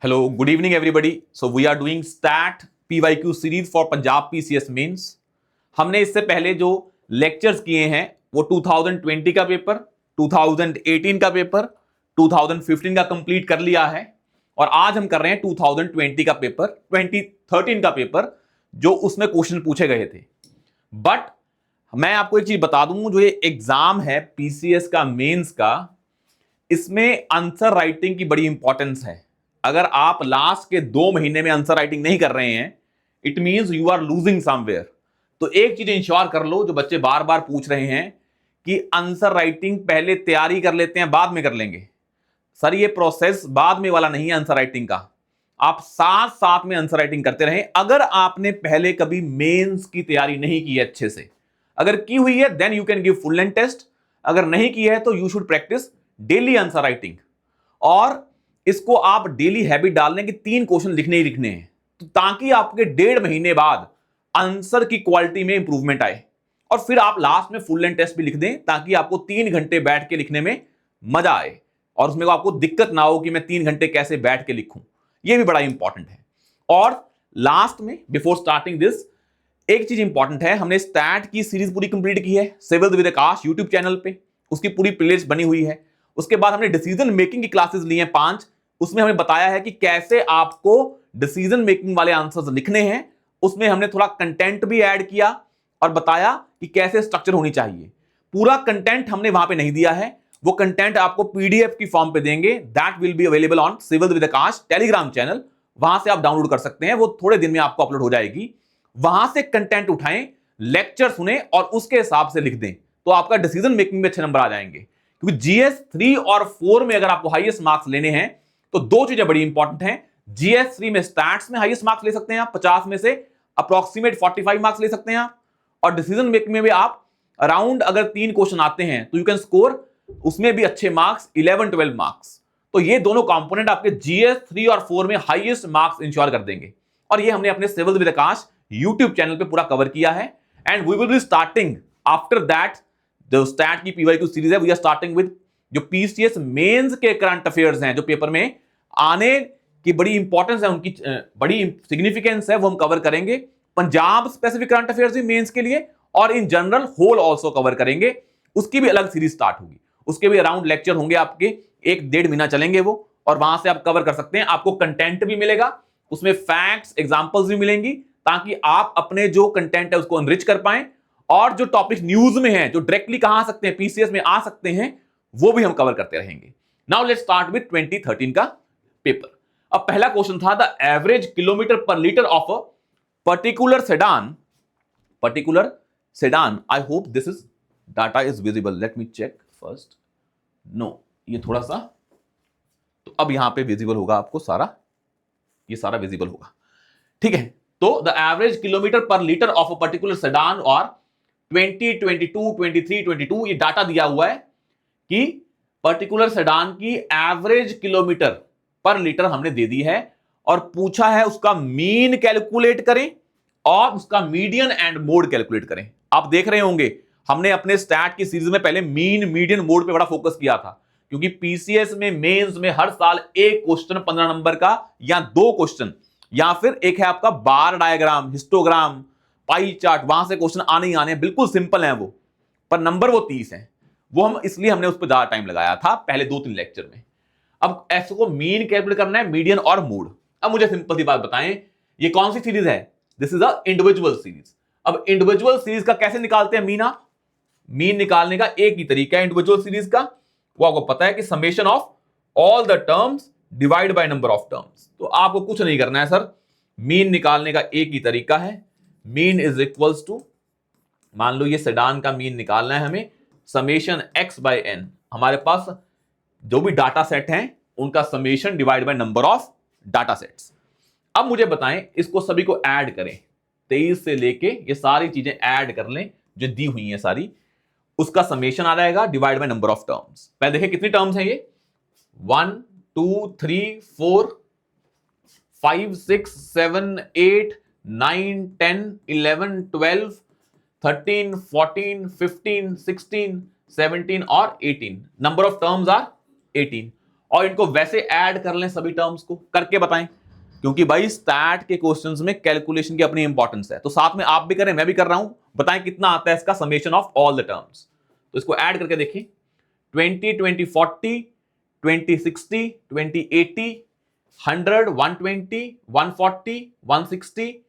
Hello, good evening everybody. So we are doing STAT PYQ series for Punjab PCS mains. हमने इससे पहले जो lectures किए हैं वो 2020 का पेपर, 2018 का पेपर, 2015 का कंप्लीट कर लिया है और आज हम कर रहे हैं 2020 का पेपर, 2013 का पेपर जो उसमें क्वेश्चन पूछे गए थे. बट मैं आपको एक चीज बता दूं, जो ये एग्जाम है PCS का मेंस का, इसमें आंसर राइटिंग की बड़ी इंपॉर्टेंस है. अगर आप लास्ट के 2 महीने में आंसर राइटिंग नहीं कर रहे हैं, it means you are losing somewhere. तो एक चीज इंश्योर कर लो, जो बच्चे बार बार पूछ रहे हैं कि आंसर राइटिंग पहले तैयारी कर लेते हैं बाद में कर लेंगे. सर ये प्रोसेस बाद में वाला नहीं है आंसर राइटिंग का. आप साथ साथ में आंसर राइटिंग करते रहें. अगर आपने पहले कभी मेंस की तैयारी नहीं की है अच्छे से, अगर की हुई है then you can give full length test. अगर नहीं की है तो you should practice daily answer writing. और इसको आप डेली हैबिट डाल लें कि 3 क्वेश्चन लिखने ही लिखने हैं, तो ताकि आपके 1.5 महीने बाद आंसर की क्वालिटी में इंप्रूवमेंट आए. और फिर आप लास्ट में फुल लेंथ टेस्ट भी लिख दें ताकि आपको 3 घंटे बैठ के लिखने में मजा आए और उसमें आपको दिक्कत ना हो कि मैं 3 घंटे कैसे बैठ के लिखूं. यह भी बड़ा इंपॉर्टेंट है. और लास्ट में बिफोर स्टार्टिंग दिस एक चीज इंपॉर्टेंट है, हमने स्टैट की सीरीज पूरी कंप्लीट की है civil with Aakash YouTube channel पे. उसकी पूरी प्लेलिस्ट बनी हुई है. उसके बाद हमने डिसीजन मेकिंग की क्लासेस ली हैं 5. उसमें हमने बताया है कि कैसे आपको डिसीजन मेकिंग वाले आंसर्स लिखने हैं. उसमें हमने थोड़ा कंटेंट भी ऐड किया और बताया कि कैसे स्ट्रक्चर होनी चाहिए. पूरा कंटेंट हमने वहां पे नहीं दिया है, वो कंटेंट आपको पीडीएफ की फॉर्म पे देंगे. That will be available on civil with Aakash Telegram channel. वहां से आप डाउनलोड कर सकते हैं, वो थोड़े दिन में आपको अपलोड हो जाएगी. वहां से कंटेंट उठाएं, लेक्चर सुने और उसके हिसाब से लिख दें, तो आपका डिसीजन मेकिंग में अच्छे नंबर आ जाएंगे. क्योंकि जीएस 3 और 4 में अगर आपको हाईएस्ट मार्क्स लेने हैं तो 2 चीजें बड़ी इंपॉर्टेंट हैं. जीएस 3 में स्टैट्स में हाईएस्ट मार्क्स ले सकते हैं आप, 50 में से अप्रोक्सीमेट 45 मार्क्स ले सकते हैं आप. और डिसीजन मेकिंग में भी आप अराउंड अगर 3 क्वेश्चन आते हैं तो यू कैन स्कोर उसमें भी अच्छे मार्क्स, 11-12 मार्क्स. तो ये दोनों कंपोनेंट आपके जीएस 3 और 4 में हाईएस्ट मार्क्स इंश्योर कर देंगे. और ये हमने अपने civil with Aakash YouTube channel पे पूरा कवर किया है. And we will be starting after that जो स्टैट की पीवाईक्यू सीरीज है, वी आर स्टार्टिंग विद जो पीसीएस मेंस के करंट अफेयर्स हैं, जो पेपर में आने की बड़ी इंपॉर्टेंस है, उनकी बड़ी सिग्निफिकेंस है, वो हम कवर करेंगे. पंजाब स्पेसिफिक करंट अफेयर्स भी मेंस के लिए और in general whole also cover करेंगे. उसकी भी अलग सीरीज स्टार्ट होगी. उसके भी अराउंड लेक्चर होंगे आपके, 1-1.5 महीना चलेंगे वो, और वहां से आप कवर कर सकते हैं. आपको कंटेंट भी मिलेगा, उसमें फैक्ट्स एग्जांपल्स भी मिलेंगी, ताकि आप अपने जो कंटेंट है उसको एनरिच कर पाएं. और जो टॉपिक न्यूज में है, जो डायरेक्टली कहां आ सकते हैं, पीसीएस में आ सकते हैं, वो भी हम कवर करते रहेंगे. नाउ लेट्स स्टार्ट विद 2013 का पेपर. अब पहला क्वेश्चन था the average kilometre per litre of a particular sedan. I hope this is data is visible. Let me check first. No, ये थोड़ा सा, तो अब यहां पे विजिबल होगा आपको सारा, ये सारा विजिबल होगा. ठीक है. तो the average kilometre per litre of a particular sedan और 2022, 23, 22 ये डाटा दिया हुआ है कि पर्टिकुलर सेडान की एवरेज किलोमीटर पर लीटर हमने दे दी है और पूछा है उसका मीन कैलकुलेट करें और उसका मीडियन एंड मोड कैलकुलेट करें. आप देख रहे होंगे हमने अपने स्टैट की सीरीज में पहले मीन, मीडियन, मोड पे बड़ा फोकस किया था, क्योंकि पीसीएस में मेंस में हर साल एक क्वेश्चन 15 नंबर का या 2 क्वेश्चन, या फिर एक है आपका बार डायग्राम, हिस्टोग्राम, पाई चार्ट, वहां से क्वेश्चन आने ही आने, बिल्कुल सिंपल है वो, पर नंबर वो 30 है. वो हम इसलिए हमने उस पर ज्यादा टाइम लगाया था पहले 2-3 लेक्चर में. अब ऐसे को मीन कैलकुलेट करना है, मीडियन और मोड. अब मुझे सिंपल सी बात बताएं, ये कौन सी सीरीज है? This is a individual series. अब इंडिविजुअल सीरीज का कैसे निकालते हैं मीन? मीन निकालने का एक ही तरीका है इंडिविजुअल सीरीज का, वो आपको पता है कि summation of all the terms divide by number of terms. तो आपको कुछ नहीं करना है सर, मीन निकालने का एक ही तरीका है. मीन इज इक्वल्स टू, मान लो ये सेडान का मीन निकालना है हमें, समेशन x बाय n. हमारे पास जो भी डाटा सेट हैं उनका summation divide by number of data sets. अब मुझे बताएं, इसको सभी को ऐड करें, 23 से लेके ये सारी चीजें ऐड कर लें जो दी हुई हैं सारी, उसका समेशन आ जाएगा divide by number of terms. पहले देखिए कितनी टर्म्स हैं ये, 1 2 3 4 5 6 7 8 9 10 11 12 13 14 15 16 17 और 18. Number of terms are 18. और इनको वैसे ऐड कर लें सभी टर्म्स को, करके बताएं, क्योंकि भाई स्टैट के क्वेश्चंस में कैलकुलेशन की अपनी इंपॉर्टेंस है। तो साथ में आप भी करें, मैं भी कर रहा हूं, बताएं कितना आता है इसका summation of all the terms. तो इसको ऐड करके देखिए, 20, 20, 40, 20, 60, 20, 80, 100, 120, 140, 160,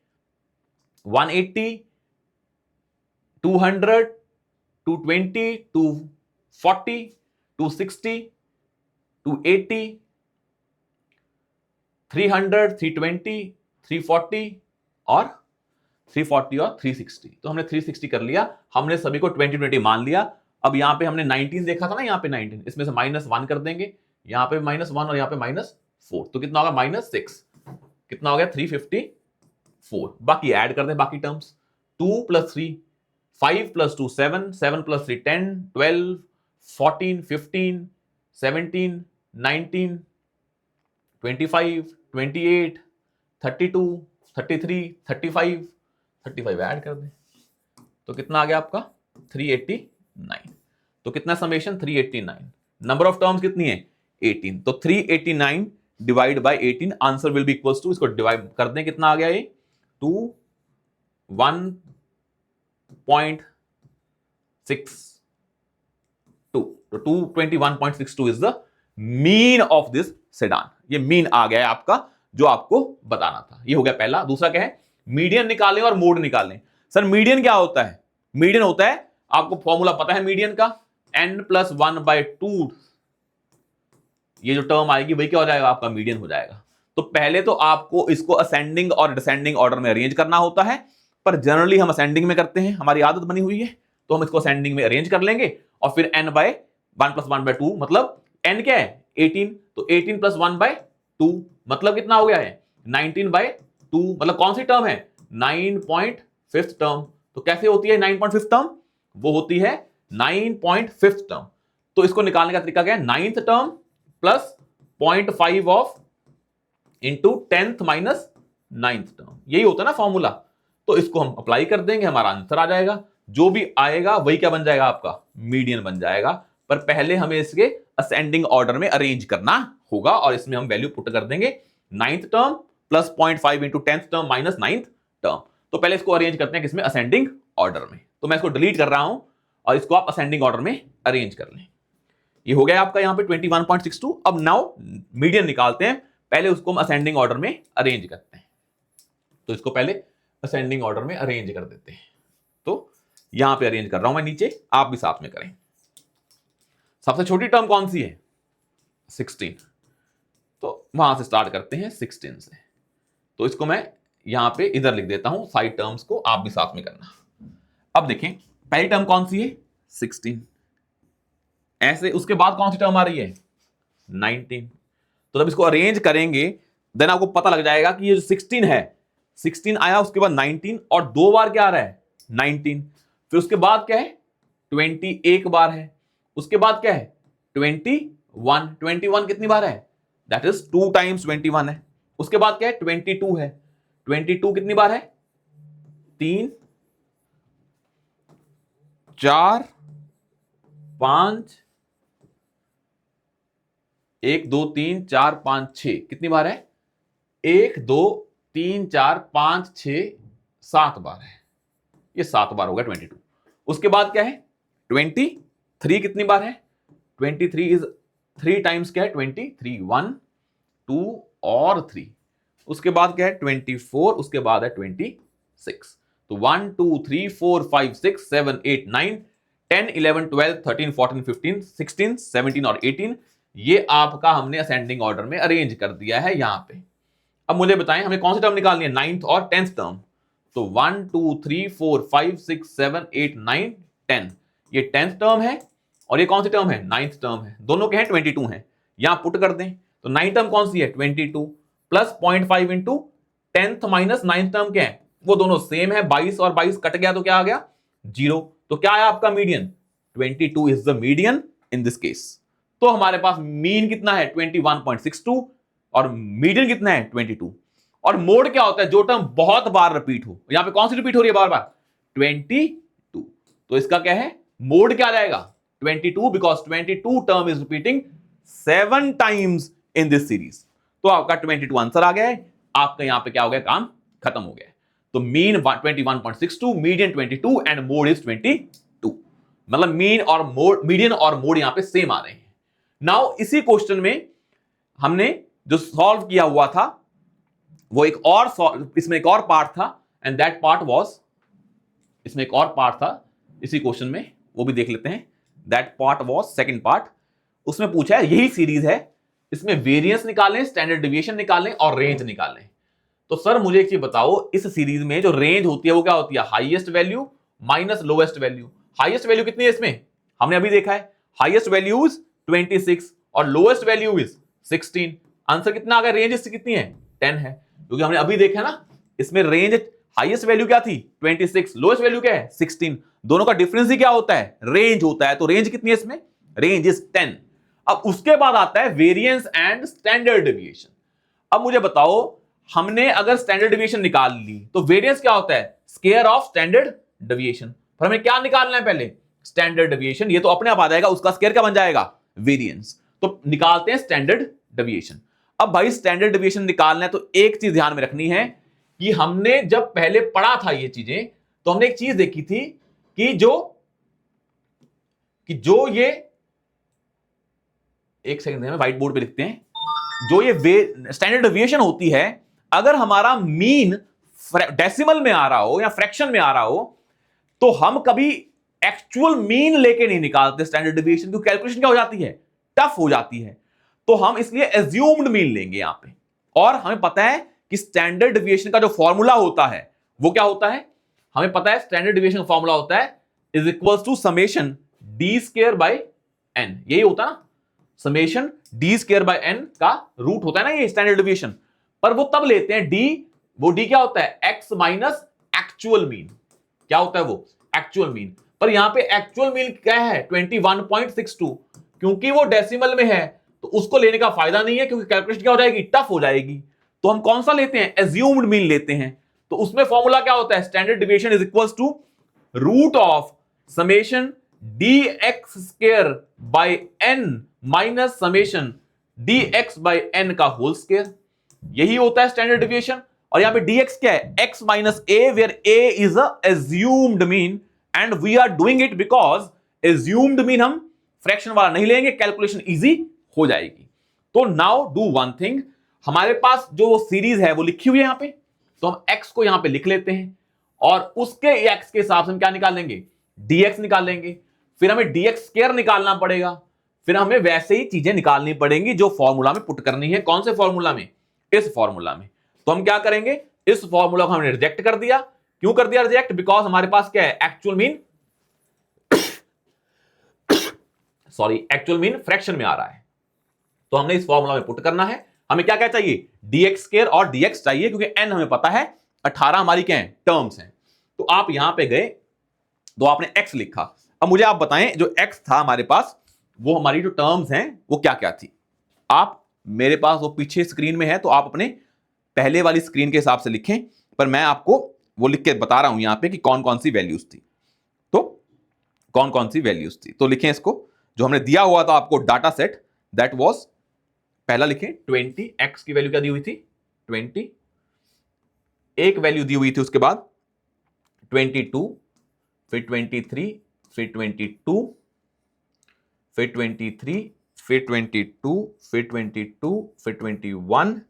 180, 200, 220, 240, 260, 280, 300, 320, 340 और 340 और 360। तो हमने 360 कर लिया, हमने सभी को 20 20 मान लिया। अब यहां पे हमने 19 देखा था ना, यहां पे 19, इसमें से -1 कर देंगे, यहां पे -1 और यहां पे -4, तो कितना होगा -6, कितना हो गया 354। बाकी ऐड कर दें बाकी टर्म्स, 2 + 3 5 + 2 7 7 + 3 10 12 14 15 17 19 25 28 32 33 35 35 ऐड कर दें, तो कितना आ गया आपका 389। तो कितना समेशन 389, नंबर ऑफ टर्म्स कितनी है 18, तो 389 divide by 18, answer will be equals to, इसको डिवाइड कर दें, कितना आ गया ये 21.62, तो 221.62 is the mean of this sedan. ये मीन आ गया है आपका, जो आपको बताना था। ये हो गया पहला। दूसरा क्या है, मीडियन निकालें और मोड निकालें। सर मीडियन क्या होता है, मीडियन होता है, आपको फॉर्मूला पता है मीडियन का, n+1/2, ये जो टर्म आएगी वही क्या हो जाएगा आपका मीडियन हो जाएगा। तो पहले तो आपको इसको असेंडिंग और डिसेंडिंग ऑर्डर में अरेंज करना होता है, पर जनरली हम असेंडिंग में करते हैं, हमारी आदत बनी हुई है, तो हम इसको असेंडिंग में अरेंज कर लेंगे और फिर n/1+1/2, मतलब n क्या है 18, तो 18 + 1/2 मतलब कितना हो गया है 19/2, मतलब कौन सी टर्म है 9.5th टर्म। तो कैसे होती है 9.5th टर्म, वो होती है 9.5th टर्म। तो इसको निकालने का तरीका क्या है, 9th term plus 0.5 of into 10th minus 9th term, यही होता है ना फॉर्मूला। तो इसको हम अप्लाई कर देंगे, हमारा आंसर आ जाएगा, जो भी आएगा वही क्या बन जाएगा आपका मीडियन बन जाएगा। पर पहले हमें इसके असेंडिंग ऑर्डर में अरेंज करना होगा और इसमें हम वैल्यू पुट कर देंगे 9th term plus 0.5 into 10th term minus 9th term. तो पहले इसको अरेंज करते हैं किसमें, असेंडिंग ऑर्डर में। तो मैं इसको डिलीट कर रहा हूं और इसको आप असेंडिंग ऑर्डर में अरेंज कर लें। ये हो गया आपका यहां पे 21.62। अब नाउ मीडियन निकालते हैं, पहले उसको हम असेंडिंग ऑर्डर में अरेंज करते हैं। तो इसको पहले असेंडिंग ऑर्डर में अरेंज कर देते हैं। तो यहां पे अरेंज कर रहा हूं मैं नीचे, आप भी साथ में करें। सबसे छोटी टर्म कौन सी है 16, तो वहां से स्टार्ट करते हैं 16 से। तो इसको मैं यहां पे इधर लिख देता हूं, साइड टर्म्स को आप भी साथ में करना। अब देखें पहली टर्म कौन सी है 16, ऐसे उसके बाद कौन सी टर्म आ रही है 19। तो जब इसको अरेंज करेंगे देन आपको पता लग जाएगा कि ये जो 16 है, 16 आया, उसके बाद 19 और 2 बार क्या आ रहा है 19, फिर उसके बाद क्या है 20 एक बार है, उसके बाद क्या है 21, 21 कितनी बार है दैट इज 2 टाइम्स 21 है, उसके बाद क्या है 22 है, 22 कितनी बार है 3 4 5 1 2 3 4 5 6 कितनी बार है 1 2 3 4 5 6 7 बार है, ये 7 बार होगा 22। उसके बाद क्या है 23 कितनी बार है 23 इज 3 टाइम्स क्या है 23, 1 2 और 3। उसके बाद क्या है 24, उसके बाद है 26। तो 1 2 3 4 5 6 7 8 9 10 11 12 13 14 15 16 17 और 18, ये आपका हमने असेंडिंग ऑर्डर में अरेंज कर दिया है यहां पे। अब मुझे बताएं हमें कौन सी टर्म निकालनी है 9th और 10th टर्म। तो 1 2 3 4 5 6 7 8 9 10, ये 10th टर्म है और ये कौन सी टर्म है 9th टर्म है, दोनों के हैं 22 हैं, यहां पुट कर दें। तो 9th टर्म कौन सी है 22 plus 0.5 into 10th minus 9th term क्या है, वो दोनों सेम है, 22 और 22 कट गया तो क्या आ गया 0। तो क्या आया आपका median 22 is the median in this case. तो हमारे पास मीन कितना है 21.62 और मीडियन कितना है 22। और मोड क्या होता है, जो टर्म बहुत बार रिपीट हो, यहां पे कौन सी रिपीट हो रही है बार बार 22, तो इसका क्या है मोड क्या आ जाएगा 22, because 22 term is repeating 7 times in this series. तो आपका 22 आंसर आ गया है, आपका यहां पे क्या हो गया, काम खत्म हो गया है। तो mean 21.62, median 22 and mode is 22। मतलब मीन और मोड, मीडियन और मोड यहां पे सेम आ रहे हैं। नाउ इसी क्वेश्चन में हमने जो सॉल्व किया हुआ था वो एक और, इसमें एक और पार्ट था, एंड दैट पार्ट वाज, इसमें एक और पार्ट था इसी क्वेश्चन में, वो भी देख लेते हैं। That part was second part. उसमें पूछा है यही सीरीज है, इसमें वेरिएंस निकालें, स्टैंडर्ड डिविएशन निकालें और रेंज निकालें। तो सर मुझे एक चीज बताओ, इस सीरीज में जो रेंज होती है वो क्या होती है, highest value minus lowest value. Highest value कितनी है इसमें, हमने अभी देखा है, हाईएस्ट वैल्यू इज 26 और लोएस्ट वैल्यू इज 16। आंसर कितना आ गया, रेंज इससे कितनी है, 10 है, क्योंकि हमने अभी देखा ना, इसमें रेंज हाईएस्ट वैल्यू क्या थी 26, लोएस्ट वैल्यू क्या है 16, दोनों का डिफरेंस ही क्या होता है, रेंज होता है। तो रेंज कितनी है इसमें, रेंज इज 10। अब उसके बाद आता है वेरिएंस एंड स्टैंडर्ड डिविएशन। अब मुझे बताओ, हमने अगर स्टैंडर्ड डिविएशन निकाल ली तो वेरिएंस क्या होता है, स्क्वायर ऑफ स्टैंडर्ड डिविएशन। पर हमें क्या निकालना है पहले, स्टैंडर्ड डिविएशन, ये तो अपने आप आ जाएगा, उसका स्क्वायर क्या बन जाएगा, वेरिएंस। तो निकालते हैं स्टैंडर्ड डिविएशन। अब भाई स्टैंडर्ड डिविएशन निकालना है तो एक चीज ध्यान में रखनी है कि हमने जब पहले पढ़ा था ये चीजें, तो हमने एक चीज देखी थी कि जो ये, एक सेकंड में व्हाइट बोर्ड पे लिखते हैं, जो ये स्टैंडर्ड डिविएशन होती है, अगर हमारा मीन डेसिमल में आ रहा हो या फ्रैक्शन में आ रहा हो, तो हम कभी एक्चुअल मीन लेके नहीं निकालते स्टैंडर्ड डिविएशन, क्योंकि कैलकुलेशन क्या हो जाती है, टफ हो जाती है। तो हम इसलिए एज्यूम्ड मीन लेंगे यहां पे। और हमें पता है कि स्टैंडर्ड डिविएशन का जो फॉर्मूला होता है वो क्या होता है, हमें पता है स्टैंडर्ड डिविएशन का फॉर्मूला होता है is equal to summation D square by N, यही होता है ना, summation D square by N का रूट होता है ना ये स्टैंडर्ड डिविएशन। पर वो तब लेते हैं डी, वो डी क्या होता है, एक्स माइनस एक्चुअल मीन, क्या होता है वो, एक्चुअल मीन। पर यहां पे एक्चुअल मीन क्या है 21.62, क्योंकि वो डेसिमल में है तो उसको लेने का फायदा नहीं है, क्योंकि कैलकुलेशन क्या हो जाएगी, टफ हो जाएगी। तो हम कौन सा लेते हैं, एज्यूम्ड मीन लेते हैं। तो उसमें फॉर्मूला क्या होता है, standard deviation is equal to root of summation D X square by N minus summation D X by N का होल स्क्वायर, यही होता है स्टैंडर्ड डिविएशन। और यहां पे dx क्या है, x minus A, where a is a assumed mean, and we are doing it because assumed mean हम फ्रैक्शन वाला नहीं लेंगे, कैलकुलेशन इजी हो जाएगी। तो नाउ डू वन थिंग, हमारे पास जो सीरीज है वो लिखी हुई है यहां पे, तो हम x को यहां पे लिख लेते हैं, और उसके x के हिसाब से हम क्या निकालेंगे, dx निकालेंगे। फिर हमें dx स्क्वायर निकालना पड़ेगा, फिर हमें वैसे ही चीजें निकालनी पड़ेंगी जो फॉर्मूला में पुट करनी है। कौन से फॉर्मूला में, इस फॉर्मूला में। तो हम क्या करेंगे, इस फॉर्मूला को हमने रिजेक्ट कर दिया। क्यों कर दिया रिजेक्ट, बिकॉज हमारे पास क्या है, actual mean sorry, actual mean fraction में आ रहा है। तो हमने इस फॉर्मूला में पुट करना है। हमें क्या क्या चाहिए, dx स्क्वायर और dx चाहिए, क्योंकि n हमें पता है 18 हमारी क्या है, टर्म्स हैं। तो आप यहां पे गए तो आपने x लिखा। अब मुझे आप बताएं, जो x था हमारे पास, वो हमारी जो टर्म्स हैं वो क्या क्या थी। आप, मेरे पास वो पीछे स्क्रीन में है, तो आप अपने पहले वाली स्क्रीन के हिसाब से लिखें, पर मैं आपको वो लिख के बता रहा हूं यहां पे कि कौन कौन सी वैल्यूज थी। तो कौन कौन सी वैल्यूज थी, तो लिखें इसको, जो हमने दिया हुआ था आपको डाटा सेट, दैट वाज, पहला लिखें 20, x की वैल्यू क्या दी हुई थी 20, एक वैल्यू दी हुई थी, उसके बाद 22, फिर 23, फिर 22, फिर 23, फिर 22, फिर 22, फिर 21,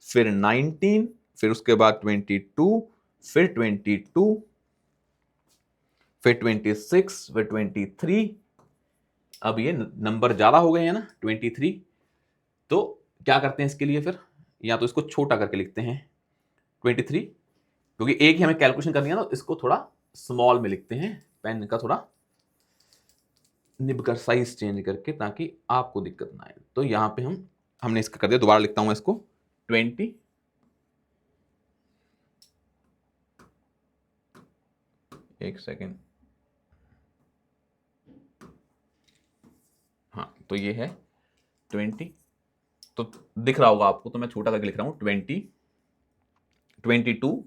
फिर 19, फिर उसके बाद 22, फिर 22, फिर 26, फिर 23। अब ये नंबर ज्यादा हो गए हैं ना 23, तो क्या करते हैं इसके लिए, फिर या तो इसको छोटा करके लिखते हैं 23, क्योंकि एक ही हमें कैलकुलेशन करनी है ना, इसको थोड़ा स्मॉल में लिखते हैं, पेन का थोड़ा निब कर साइज चेंज करके, ताकि आपको दिक्कत ना आए। तो यहां पे हमने इसका कर दिया, दोबारा लिखता हूं इसको 20, एक सेकेंड, हाँ, तो ये है 20, तो दिख रहा होगा आपको, तो मैं छोटा करके लिख रहा हूं 20, 22,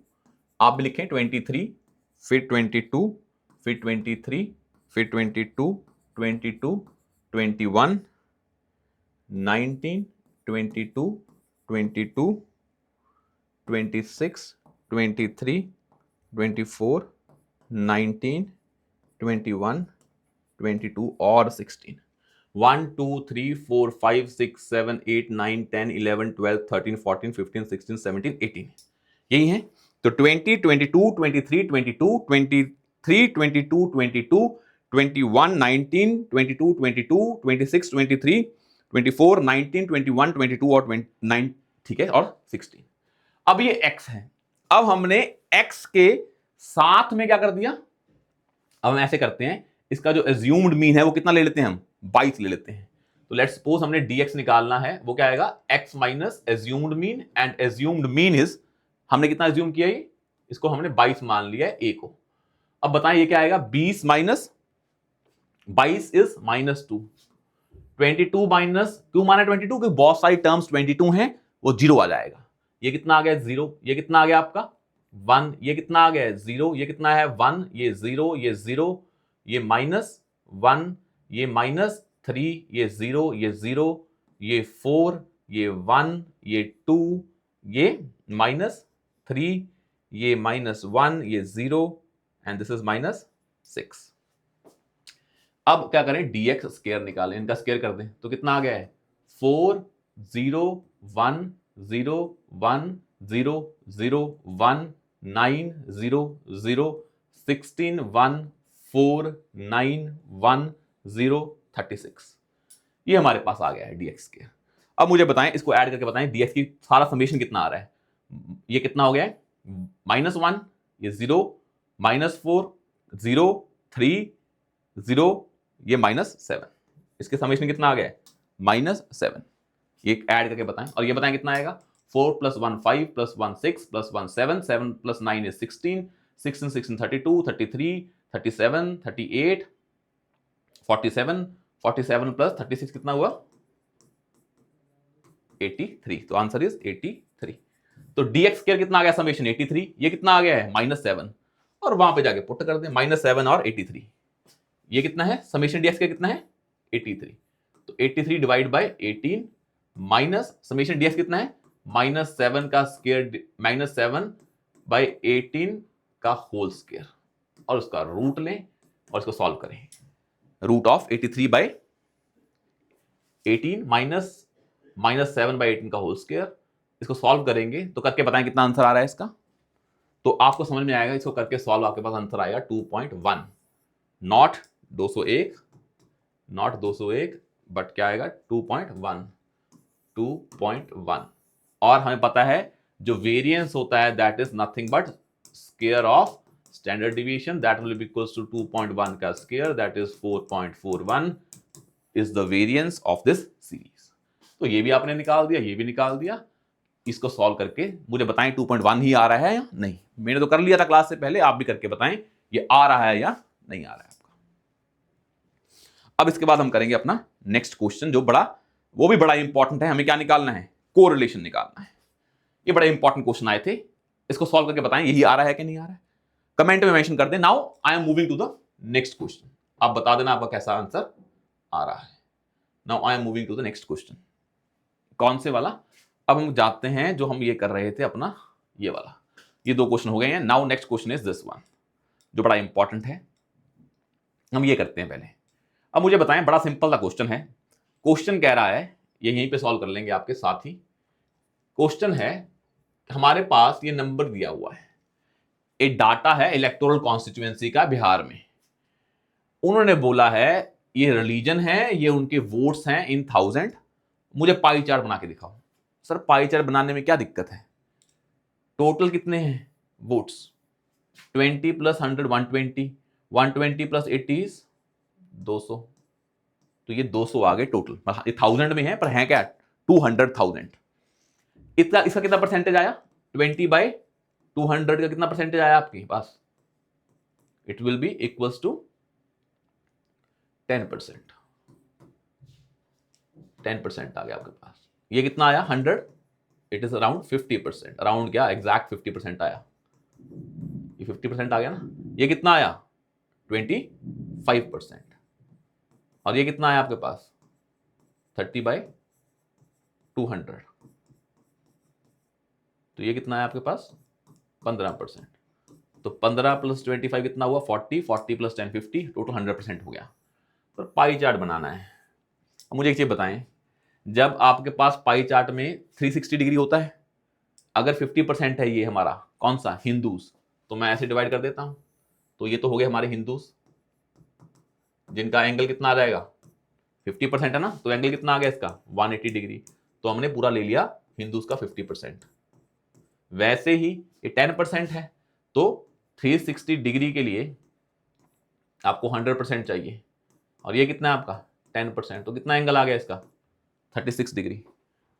आप भी लिखें 23, फिर 22, फिर 23, फिर 22, 22, 21, 19, 22, 22, 26, 23, 24, 19, 21, 22 और 16। 1 2 3 4 5 6 7 8 9 10 11 12 13 14 15 16 17 18 यही है। तो 20 22 23 22 23 22 22 21 19 22 22 26 23 24 19 21 22 और 29, ठीक है, और 16। अब ये x है। अब हमने x के साथ में क्या कर दिया, अब हम ऐसे करते हैं, इसका जो एज्यूम्ड मीन है वो कितना ले लेते हैं हम, 22 ले लेते हैं। तो लेट्स सपोज हमने dx निकालना है, वो क्या आएगा, x minus assumed mean, and assumed mean is, हमने कितना एज्यूम किया, ये इसको हमने 22 मान लिया है a को। अब बताएं ये क्या आएगा, 20 माइनस 22 इज -2, 22 माइनस, क्यों माना 22, क्योंकि बहुत सारी टर्म्स 22 हैं, वो 0 आ जाएगा। ये कितना आ गया 0, ये कितना आ गया आपका 1, ये कितना आ गया 0, ये कितना है 1, ये 0, ये 0, ये -1, ये -3, ये 0, ये 0, ये 4, ये 1, ये 2, ये -3, ये -1, ये 0, एंड दिस इज -6। अब क्या करें, dx स्क्वायर निकालें, इनका स्क्वायर कर दें, तो कितना आ गया है 4 0 1 0 1 0 0 1 9 0 0 16 1 4 9 1 0 36। ये हमारे पास आ गया है dx स्क्वायर। अब मुझे बताएं, इसको ऐड करके बताएं dx की सारा समेशन कितना आ रहा है। ये कितना हो गया है, -1, ये 0, -4 0 3 0, ये -7, इसके समेशन कितना आ गया है -7। ये ऐड करके बताएं, और ये बताएं कितना आएगा, 4 + 1 5 + 1 6 + 1 7 7 + 9 is 16 16 16 32 33 37 38 47 47 + 36 कितना हुआ 83। तो आंसर इज 83। तो dx स्क्वायर कितना आ गया समेशन 83, ये कितना आ गया है -7, और वहां पे जाके पुट कर दें -7 और 83। ये कितना है समेशन dx का कितना है 83। तो 83 divide by 18 minus summation dx कितना है -7 का स्क्वायर -7 बाय 18 का होल स्क्वायर, और उसका रूट लें और इसको सॉल्व करें। Root of 83 by 18 minus -7 by 18 का होल स्क्वायर, इसको सॉल्व करेंगे तो करके बताएं कितना आंसर आ रहा है इसका। तो आपको समझ में आएगा, इसको करके सॉल्व आपके पास आंसर आएगा 2.1, नॉट 201, नॉट 201, बट क्या आएगा 2.1, 2.1। और हमें पता है जो वेरिएंस होता है that is nothing but square of standard deviation, that will be equals to 2.1 का square, that is 4.41 is the variance of this series. तो ये भी आपने निकाल दिया, ये भी निकाल दिया। इसको सॉल्व करके मुझे बताएं 2.1 ही आ रहा है या नहीं। मैंने तो कर लिया था क्लास से पहले, आप भी करके बताएं ये आ रहा है या नहीं आ रहा है आपका। अब इसके बाद हम करेंगे अपना नेक्स्ट क्वेश्चन, जो वो भी बड़ा इंपॉर्टेंट है। हमें क्या निकालना है, कोरिलेशन निकालना है। ये बड़ा इंपॉर्टेंट क्वेश्चन आए थे, इसको सॉल्व करके बताएं यही आ रहा है कि नहीं आ रहा है, कमेंट में मेंशन कर दें। Now I am moving to the next question, आप बता देना आपका कैसा आंसर आ रहा है। Now I am moving to the next question. कौन से वाला, अब हम जाते हैं जो हम ये कर रहे थे अपना ये वाला। ये दो क्वेश्चन हो गए हैं। Now next question is this one, जो बड़ा इंपॉर्टेंट है। हम ये करते हैं पहले। अब मुझे बताएं, बड़ा सिंपल सा क्वेश्चन है। क्वेश्चन कह रहा है, ये यहीं पे सॉल्व कर लेंगे आपके साथ ही। क्वेश्चन है, हमारे पास ये नंबर दिया हुआ है, एक डाटा है इलेक्टोरल कॉन्स्टिट्यूएंसी का बिहार में। उन्होंने बोला है ये रिलीजन है, ये उनके वोट्स हैं इन 1000। मुझे पाई चार्ट बना के दिखाओ। सर पाई चार्ट बनाने में क्या दिक्कत है, टोटल कितने हैं वोट्स, 20 + 100 120, 120 + 80 is 200। तो ये 200 आ गए टोटल, ये 1000 में है पर है क्या 200,000। इतना, इसका कितना परसेंटेज आया, 20/200 का कितना परसेंटेज आया आपके पास, it will be equals to 10%। 10% आ गया आपके पास। ये कितना आया 100, इट इज अराउंड 50%, अराउंड क्या एग्जैक्ट 50% आया। ये 50% आ गया ना। ये कितना आया 25%, और ये कितना आया आपके पास 30/200। 200, तो ये कितना है आपके पास 15%। तो 15 + 25 कितना हुआ 40, 40 + 10 50, टोटल 100% हो गया। पर पाई चार्ट बनाना है। अब मुझे एक चीज बताएं, जब आपके पास पाई चार्ट में 360 डिग्री होता है, अगर 50% है ये हमारा कौन सा हिंदूज, तो मैं ऐसे डिवाइड कर देता हूं, तो ये तो हो गए हमारे हिंदूज जिनका एंगल कितना आ जाएगा 50% है ना, तो एंगल कितना आ गया इसका 180 डिग्री। तो हमने पूरा ले लिया हिंदूज का 50%। वैसे ही ये 10% है, तो 360 डिग्री के लिए आपको 100% चाहिए, और ये कितना है आपका 10%, तो कितना एंगल आ गया इसका 36 डिग्री।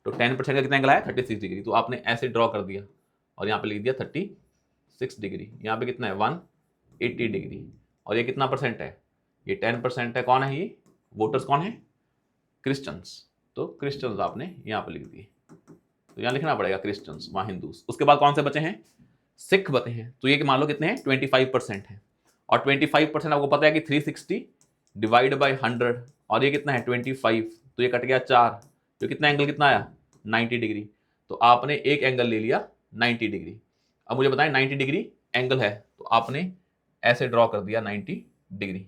तो 10% का कितना एंगल आया 36 डिग्री, तो आपने ऐसे ड्रॉ कर दिया और यहाँ पे लिख दिया 36 डिग्री। यहाँ पे कितना है 180 डिग्री, और ये कितना परसेंट है, ये 10% है। कौन है ये वोटर्स, कौन है क्रिश्चियंस, तो क्रिश्चियंस आपने यहाँ पे लिख दिए, तो यहाँ लिखना पड़ेगा क्रिश्चियंस, वहाँ हिंदूस। उसके बाद कौन से बचे हैं, सिख बचे हैं, तो ये मान लो कितने हैं 25% है, और 25% आपको पता है कि 360 डिवाइड बाई 100, और ये कितना है 25, तो ये कट गया 4, तो कितना एंगल कितना आया 90 डिग्री। तो आपने एक एंगल ले लिया 90 डिग्री। अब मुझे बताएं 90 डिग्री एंगल है, तो आपने ऐसे ड्रॉ कर दिया 90 डिग्री।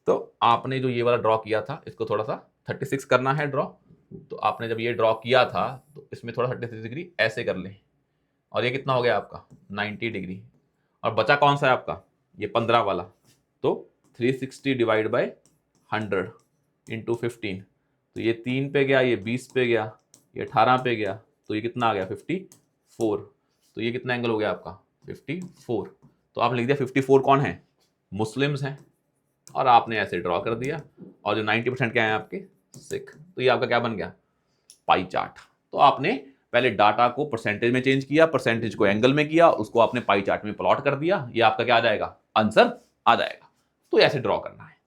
तो आपने जो ये वाला ड्रॉ किया था इसको थोड़ा सा 36 करना है ड्रॉ, तो आपने जब ये ड्रॉ किया था तो इसमें थोड़ा 36 डिग्री ऐसे कर लें, और ये कितना हो गया आपका 90 डिग्री। और बचा कौन सा है आपका ये 15 वाला, तो 360 डिवाइड बाई 100 इंटू 15, तो ये 3 पे गया, ये 20 पे गया, ये 18 पे गया, तो ये कितना आ गया 54। तो ये कितना एंगल हो गया आपका 54। तो आप लिख दिया 54 कौन है मुस्लिम्स हैं, और आपने ऐसे ड्रॉ कर दिया, और जो 90% क्या है आपके सिख। तो ये आपका क्या बन गया पाई चार्ट। तो आपने पहले डाटा को परसेंटेज में चेंज किया, परसेंटेज को एंगल में किया, उसको आपने पाई चार्ट में प्लॉट कर दिया, ये आपका क्या आ जाएगा आंसर आ जाएगा। तो ऐसे ड्रॉ करना है,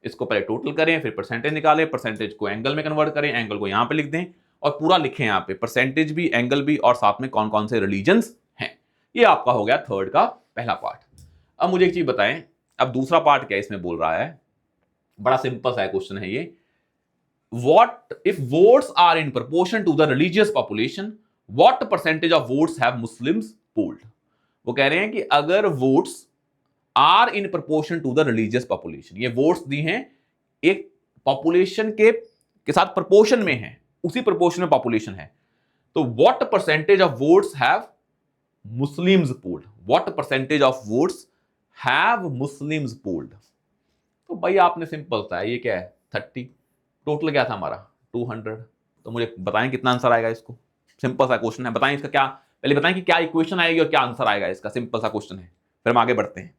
इसको पहले टोटल करें, फिर परसेंटेज निकालें, परसेंटेज को एंगल में कन्वर्ट करें, एंगल को यहाँ पे लिख दें, और पूरा लिखें यहाँ पे परसेंटेज भी एंगल भी, और साथ में कौन कौन से रिलीजन्स हैं। ये आपका हो गया थर्ड का पहला पार्ट। अब मुझे एक चीज बताएं, अब दूसरा पार्ट क्या इसमें बोल रहा है, बड़ा सिंपल सा क्वेश्चन है ये। What if votes are in proportion to the religious population, what percentage of votes have Muslims polled? वो कह रहे हैं कि अगर votes are in proportion to the religious population, ये वोट्स दी हैं एक पॉपुलेशन के साथ प्रपोर्शन में है, उसी प्रपोर्शन में पॉपुलेशन है, तो what percentage of votes have Muslims polled? What percentage of votes have Muslims polled? तो भाई आपने सिंपल सा है, ये क्या है 30, टोटल क्या था हमारा 200, तो मुझे बताएं कितना आंसर आएगा इसको। सिंपल सा क्वेश्चन है, बताएं इसका क्या, पहले बताएं कि क्या इक्वेशन आएगी और क्या आंसर आएगा इसका। सिंपल सा क्वेश्चन है, फिर हम आगे बढ़ते हैं,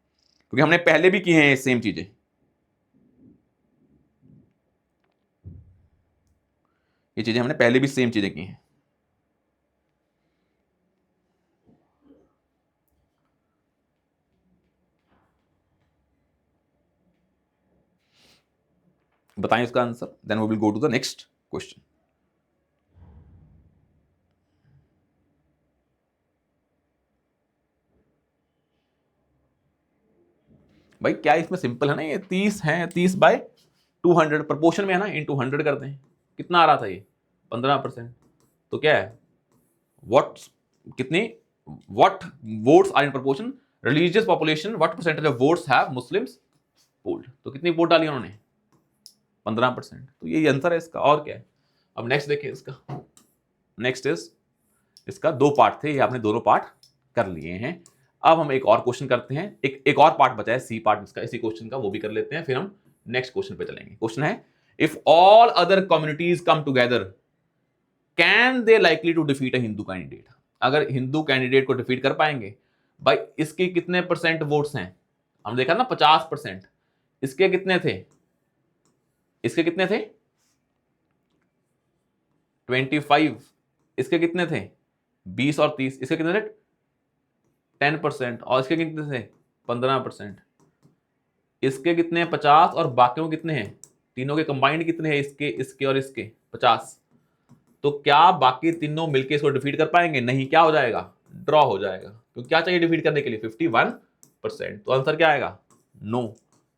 क्योंकि हमने पहले भी किए हैं सेम चीजें। ये चीजें हमने पहले भी सेम चीजें की हैं। बताएं इसका answer, then we will go to the next question. भाई क्या इसमें सिंपल है ना, ये 30 है, 30 बाय 200 प्रपोर्शन में है ना, इंटू 100 करते हैं, कितना आ रहा था ये 15%। तो क्या है व्हाट कितनी what votes are in proportion religious population, what percentage of votes have Muslims polled, तो कितनी वोट डाली उन्होंने 15%। तो यही आंसर है इसका, और क्या है। अब नेक्स्ट देखिए इसका, नेक्स्ट इज इसका 2 पार्ट थे, ये आपने दोनों पार्ट कर लिए हैं। अब हम एक और क्वेश्चन करते हैं, एक और पार्ट बचा है सी पार्ट इसका, इसी क्वेश्चन का, वो भी कर लेते हैं, फिर हम नेक्स्ट क्वेश्चन पे चलेंगे। क्वेश्चन है if all other communities come together can they likely to defeat a Hindu candidate, अगर हिंदू कैंडिडेट को डिफीट कर पाएंगे। भाई इसके कितने परसेंट वोट्स हैं, हम देखा ना 50%, इसके कितने थे, इसके कितने थे 25, इसके कितने थे 20 और 30, इसके कितने थे 10%, और इसके कितने थे 15%, इसके कितने 50, और बाकियों कितने हैं, तीनों के कंबाइंड कितने हैं, इसके इसके और इसके 50। तो क्या बाकी तीनों मिलके इसको डिफीट कर पाएंगे, नहीं, क्या हो जाएगा ड्रॉ हो जाएगा। तो क्या चाहिए डिफीट करने के लिए 51%, तो आंसर क्या आएगा नो।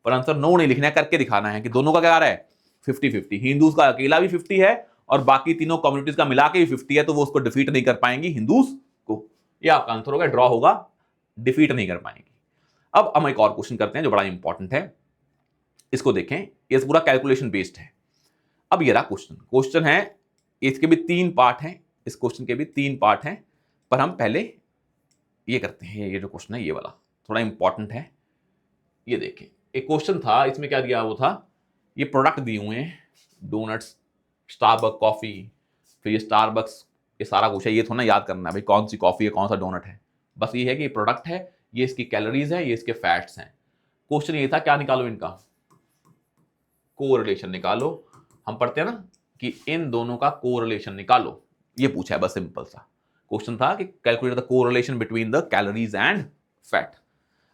पर आंसर नो नहीं लिखना है, करके दिखाना है कि दोनों का क्या आ रहा है 50-50, हिंदूज का अकेला भी 50 है और बाकी तीनों कम्युनिटीज का मिला के 50 है, तो वो उसको डिफीट नहीं कर पाएंगी हिंदूज को। ये आपका आंसर होगा, ड्रॉ होगा, डिफीट नहीं कर पाएंगी। अब हम एक और क्वेश्चन करते हैं जो बड़ा इंपॉर्टेंट है, इसको देखें, ये पूरा कैलकुलेशन बेस्ड है। अब ये रहा क्वेश्चन है, इसके भी 3 पार्ट हैं, इस क्वेश्चन के भी 3 पार्ट हैं, पर हम पहले ये करते हैं, ये जो क्वेश्चन है ये वाला थोड़ा इंपॉर्टेंट है। ये देखें, एक क्वेश्चन था, इसमें क्या दिया वो था, ये प्रोडक्ट दिए हुए हैं, डोनट्स, स्टारबक्स कॉफी, फिर ये स्टारबक्स, ये सारा कुछ है, ये थोड़ा याद करना है भाई कौन सी कॉफी है, कौन सा डोनट है, बस ये है कि ये प्रोडक्ट है, ये इसकी कैलोरीज है, ये इसके फैट्स हैं। क्वेश्चन ये था, क्या निकालो इनका कोरिलेशन निकालो। हम पढ़ते हैं ना कि इन दोनों का कोरिलेशन निकालो, ये पूछा है, बस सिंपल सा क्वेश्चन था कि calculate the correlation between the calories and fat.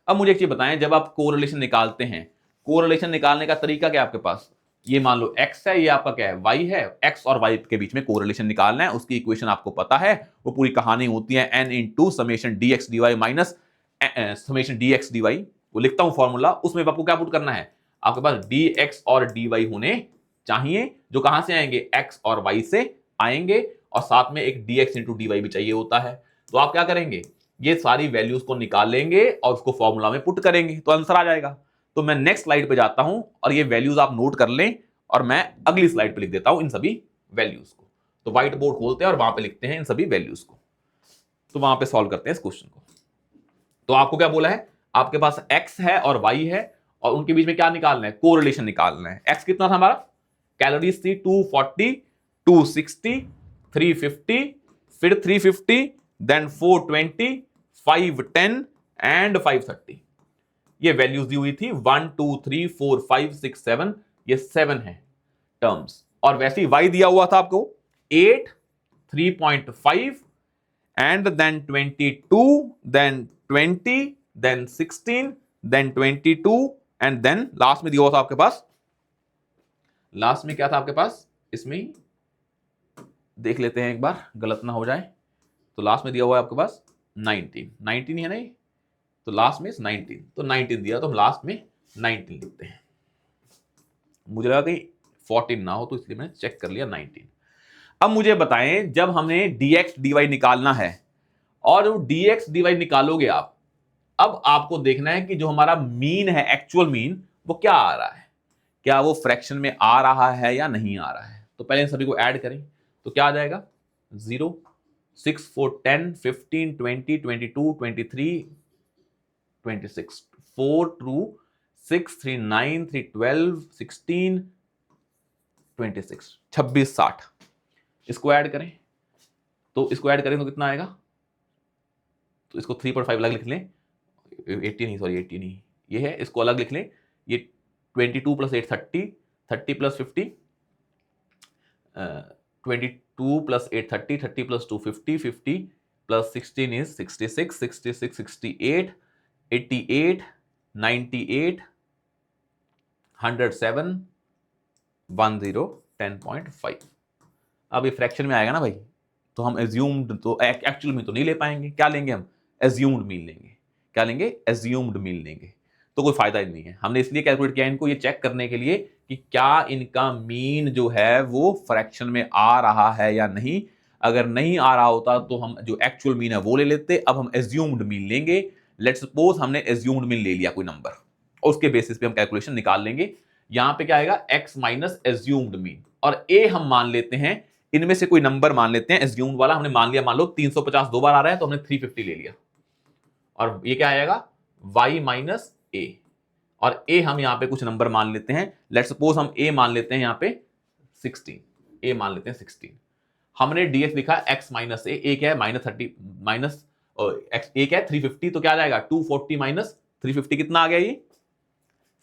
अब मुझे एक चीज बताएं, जब आप कोरिलेशन निकालते हैं, कोरिलेशन निकालने का तरीका क्या है आपके पास, ये मान लो x है, ये आपका क्या है, y है, x और y के बीच में कोरिलेशन निकालना है, उसकी इक्वेशन आपको पता है, वो पूरी कहानी होती है n into summation dx dy minus summation dx dy, वो लिखता हूं फॉर्मूला, उसमें आपको क्या पुट करना है, आपके पास dx और dy होने चाहिए, जो कहां से आएंगे, x और y से आएंगे, और साथ में एक dx इंटू dy भी चाहिए होता है। तो आप क्या करेंगे, ये सारी वैल्यूज को निकाल लेंगे और उसको फॉर्मूला में पुट करेंगे, तो आंसर आ जाएगा। तो मैं नेक्स्ट स्लाइड पे जाता हूं और ये वैल्यूज आप नोट कर लें, और मैं अगली स्लाइड पे लिख देता हूं इन सभी वैल्यूज को। तो व्हाइट बोर्ड खोलते हैं और वहां पे लिखते हैं इन सभी वैल्यूज को, तो वहां पे सॉल्व करते हैं इस क्वेश्चन को। तो आपको क्या बोला है, आपके पास x है और y है, और उनके बीच में क्या निकालना है, कोरिलेशन निकालना है। x कितना था हमारा, कैलोरीज थी 240, 260, 350, फिर 350, देन 420, 510 एंड 530। ये वैल्यूज दी हुई थी 1 2 3 4 5 6 7, ये 7 है टर्म्स, और वैसे ही y दिया हुआ था आपको 8, 3.5 and then 22, then 20, then 16, then 22 and then last में दिया हुआ था आपके पास, लास्ट में क्या था आपके पास, इसमें देख लेते हैं एक बार, गलत ना हो जाए, तो लास्ट में दिया हुआ है आपके पास 19 है नहीं, तो लास्ट में 19, तो 19 दिया, तो हम लास्ट में 19 लिखते हैं। मुझे लगा कि 14 ना हो, तो इसलिए मैंने चेक कर लिया 19। अब मुझे बताएं, जब हमने dx dy निकालना है, और जो dx dy निकालोगे आप, अब आपको देखना है कि जो हमारा मीन है, एक्चुअल मीन, वो क्या आ रहा है, क्या वो फ्रैक्शन में आ रहा है या नहीं आ रहा है। तो पहले इन सभी को ऐड करें, तो क्या आ जाएगा, 0, 6, 4, 10, 15, 20, 22, 23, 26, 4, 2, 6, 3, 9, 3, 12, 16, 26, 26, 60। इसको ऐड करें, तो इसको ऐड करें तो कितना आएगा, तो इसको 3.5 अलग लिख लें, 80 नहीं, सॉरी 80 नहीं, ये है, इसको अलग लिख लें, ये 22 plus 8 30, 30 plus 50, 22 plus 8 30, 30 plus 2 50, 50 plus 16 is 66, 66, 68, 88, 98, 107, 10, 10.5। अब ये फ्रैक्शन में आएगा ना भाई, तो हम एज्यूम्ड, तो एक्चुअल में तो नहीं ले पाएंगे, क्या लेंगे हम, एज्यूम्ड मीन लेंगे। क्या लेंगे, एज्यूम्ड मीन लेंगे, तो कोई फायदा ही नहीं है। हमने इसलिए कैलकुलेट किया इनको, ये चेक करने के लिए कि क्या इनका मीन जो है वो फ्रैक्शन में आ रहा है या नहीं। अगर नहीं आ रहा होता तो हम जो एक्चुअल मीन है वो ले लेते, अब हम एज्यूम्ड मीन लेंगे। लेट्स सपोज हमने एज्यूम्ड मीन ले लिया कोई नंबर, और उसके बेसिस पे हम कैलकुलेशन निकाल लेंगे। यहां पे क्या आएगा, x माइनस एज्यूम्ड मीन, और a हम मान लेते हैं, इनमें से कोई नंबर मान लेते हैं, एज्यूम्ड वाला हमने मान लिया, मान लो 350 दो बार आ रहा है, तो हमने 350 ले लिया, और ये क्या आएगा, y माइनस ए, और a हम यहां पे कुछ नंबर मान लेते हैं, लेट्स सपोज हम a मान लेते हैं यहां पे 16, a मान लेते हैं 16। हमने dx लिखा x माइनस ए, क्या है माइनस 30, माइनस x a क्या है 350, तो क्या आ जाएगा 240 माइनस 350, कितना आ गया ये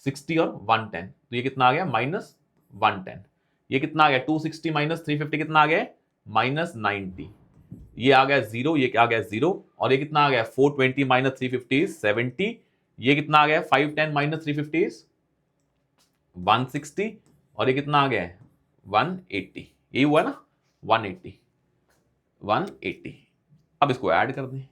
60 और 110, तो ये कितना आ गया माइनस 110। ये कितना आ गया 260 माइनस 350, कितना आ गया माइनस 90। ये आ गया 0, ये आ गया 0, और ये कितना आ गया 420 माइनस 350 70। ये कितना आ गया 510 माइनस 350 160, और ये कितना आ गया 180। यही हुआ ना 180। अब इसको ऐड कर दें,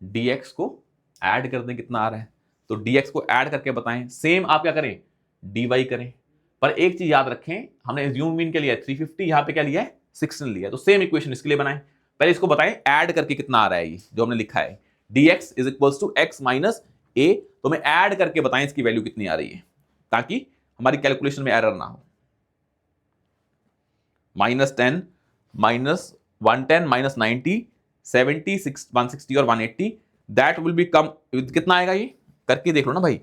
dx को ऐड कर दें, कितना आ रहा है, तो dx को ऐड करके बताएं। सेम आप क्या करें, dy करें, पर एक चीज याद रखें, हमने एज्यूम मीन के लिए 350, यहां पे क्या लिया है 16 लिया है, तो सेम इक्वेशन इसके लिए बनाएं। पहले इसको बताएं ऐड करके कितना आ रहा है, ये जो हमने लिखा है dx is equals to x minus a, तो मैं ऐड करके बताएं इसकी वैल्यू कितनी आ रही है ताकि हमारी कैलकुलेशन में एरर ना हो। -10 -110 -90 70 160 और 180 दैट विल बी कम, कितना आएगा ये करके देख लो ना भाई।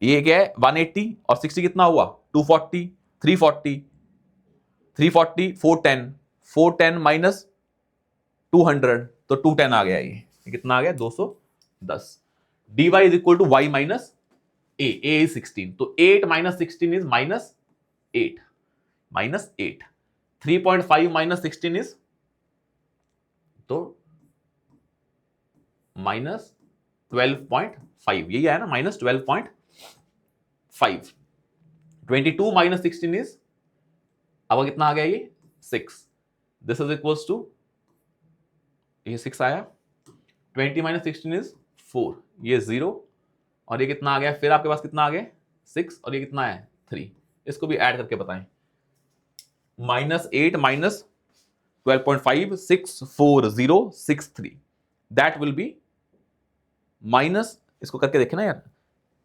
ये क्या है 180 और 60 कितना हुआ 240 340 340 410 410 माइनस 200 तो 210 आ गया, ये कितना आ गया 210। dy is equal to y minus a is 16, तो 8 माइनस 16 इज -8 -8 3.5 माइनस 16 इज तो -12.5, यही है ना -12.5। 22 माइनस 16 इज, अब कितना आ गया ये 6, दिस इज इक्वल्स टू, ये 6 आया, 20 माइनस 16 इज 4, ये 0 और ये कितना आ गया, फिर आपके पास कितना आ गया 6 और ये कितना है 3, इसको भी ऐड करके बताएं। -8 minus 12.5 64063 that will B minus, इसको करके देखे ना यार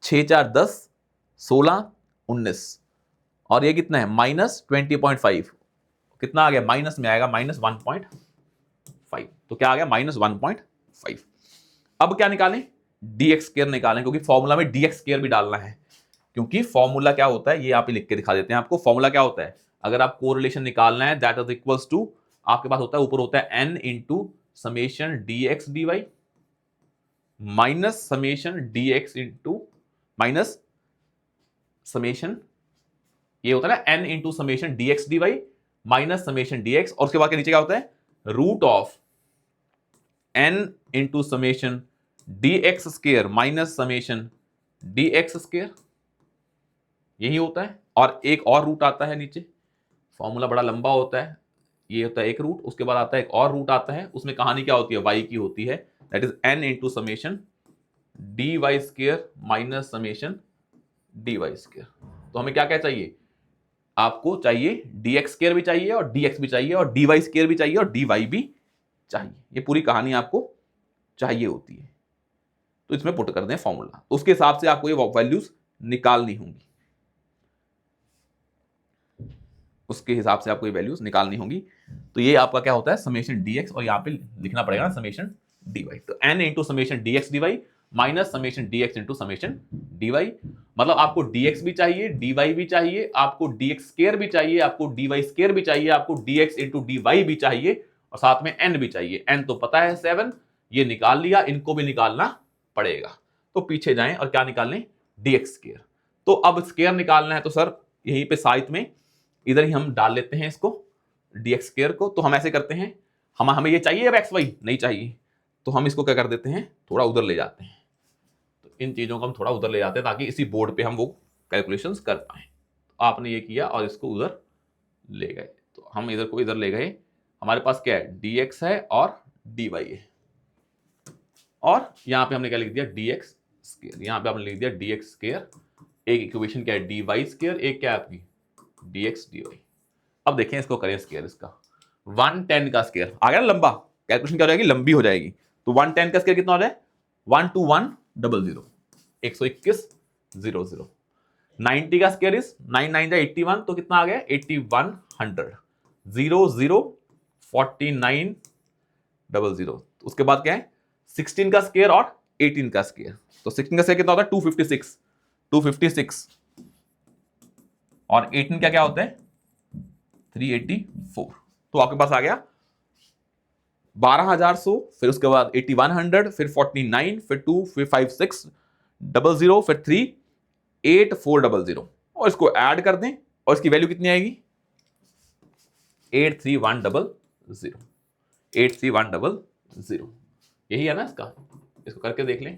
6 4 10 16 19 और ये कितना है -20.5, कितना आ गया माइनस में आएगा -1.5, तो क्या आ गया -1.5। अब क्या निकालें dx स्क्वायर निकालें, क्योंकि फॉर्मूला में dx स्क्वायर भी डालना है, क्योंकि फॉर्मूला क्या होता है ये आप लिख के दिखा देते हैं आपको। फॉर्मूला क्या होता है, अगर आप कोरिलेशन निकालना है दैट इज इक्वल्स टू, आपके पास होता है ऊपर होता है n into summation dx dy minus summation dx into minus summation, ये होता है ना n into summation dx dy minus summation dx, और उसके बाद के नीचे क्या होता है root of n into summation dx square minus summation dx square, यही होता है। और एक और रूट आता है नीचे, फॉर्मूला बड़ा लंबा होता है, ये होता है एक रूट, उसके बाद आता है एक और रूट आता है, उसमें कहानी क्या होती है y की होती है, that is n into summation dy square minus summation dy square. तो हमें क्या क्या चाहिए, आपको चाहिए dx स्क्वायर भी चाहिए और dx भी चाहिए और dy स्क्वायर भी चाहिए और dy भी चाहिए, ये पूरी कहानी आपको चाहिए होती है। तो इसमें पुट कर दें फॉर्मूला, उसके हिसाब से आपको ये वैल्यूज निकालनी होंगी, उसके हिसाब से आपको ये वैल्यूज निकालनी होंगी। तो ये आपका क्या होता है समेशन dx और यहाँ पे लिखना पड़ेगा ना समेशन dy, तो n into summation dx dy minus summation dx into summation dy, मतलब आपको dx भी चाहिए dy भी चाहिए, आपको dx स्क्वायर भी चाहिए, आपको dy स्क्वायर भी चाहिए, आपको dx इंटू dy भी चाहिए और साथ में n भी चाहिए। n तो पता है 7, ये निकाल लिया, इनको भी निकालना पड़ेगा। तो पीछे जाएं और क्या निकाल लें dx स्क्वायर। तो अब स्क्वायर निकालना है तो सर यहीं पे साइड में इधर ही हम डाल लेते हैं इसको dx स्क्वायर को। तो हम ऐसे करते हैं, हमें ये चाहिए अब xy नहीं चाहिए, तो हम इसको क्या कर देते हैं थोड़ा उधर ले जाते हैं। तो इन चीजों को हम थोड़ा उधर ले जाते हैं ताकि इसी बोर्ड पे हम वो कैलकुलेशंस कर पाए। तो आपने ये किया और इसको उधर ले गए, तो हम इधर को इधर ले गए, हमारे पास क्या है dx है और dy है, और यहाँ पे हमने क्या लिख दिया dx स्क्वायर, यहाँ पे हमने लिख दिया dx स्क्वायर, एक इक्वेशन क्या है dy स्क्वायर, एक क्या है आपकी dx dy। अब देखें इसको करें स्क्वायर, इसका 110 का स्क्वायर आ गया ना लंबा, कैलकुलेशन क्या हो जाएगी लंबी हो जाएगी। तो 110 का स्क्वायर कितना हो जाए 12100 121 00। 90 का स्क्वायर इज 9 9 81, तो कितना आ गया 8100 00 4900। उसके बाद क्या है 16 का स्क्वायर और 18 का स्क्वायर, तो 16 का स्क्वायर कितना होता है 256 और 18 क्या क्या होता है 384। तो आपके पास आ गया 12100, फिर उसके बाद 8100, फिर 49, फिर 2, फिर 5600, फिर 3 8400, और इसको ऐड कर दें और इसकी वैल्यू कितनी आएगी 83100 83100, यही है ना इसका, इसको करके देख लें।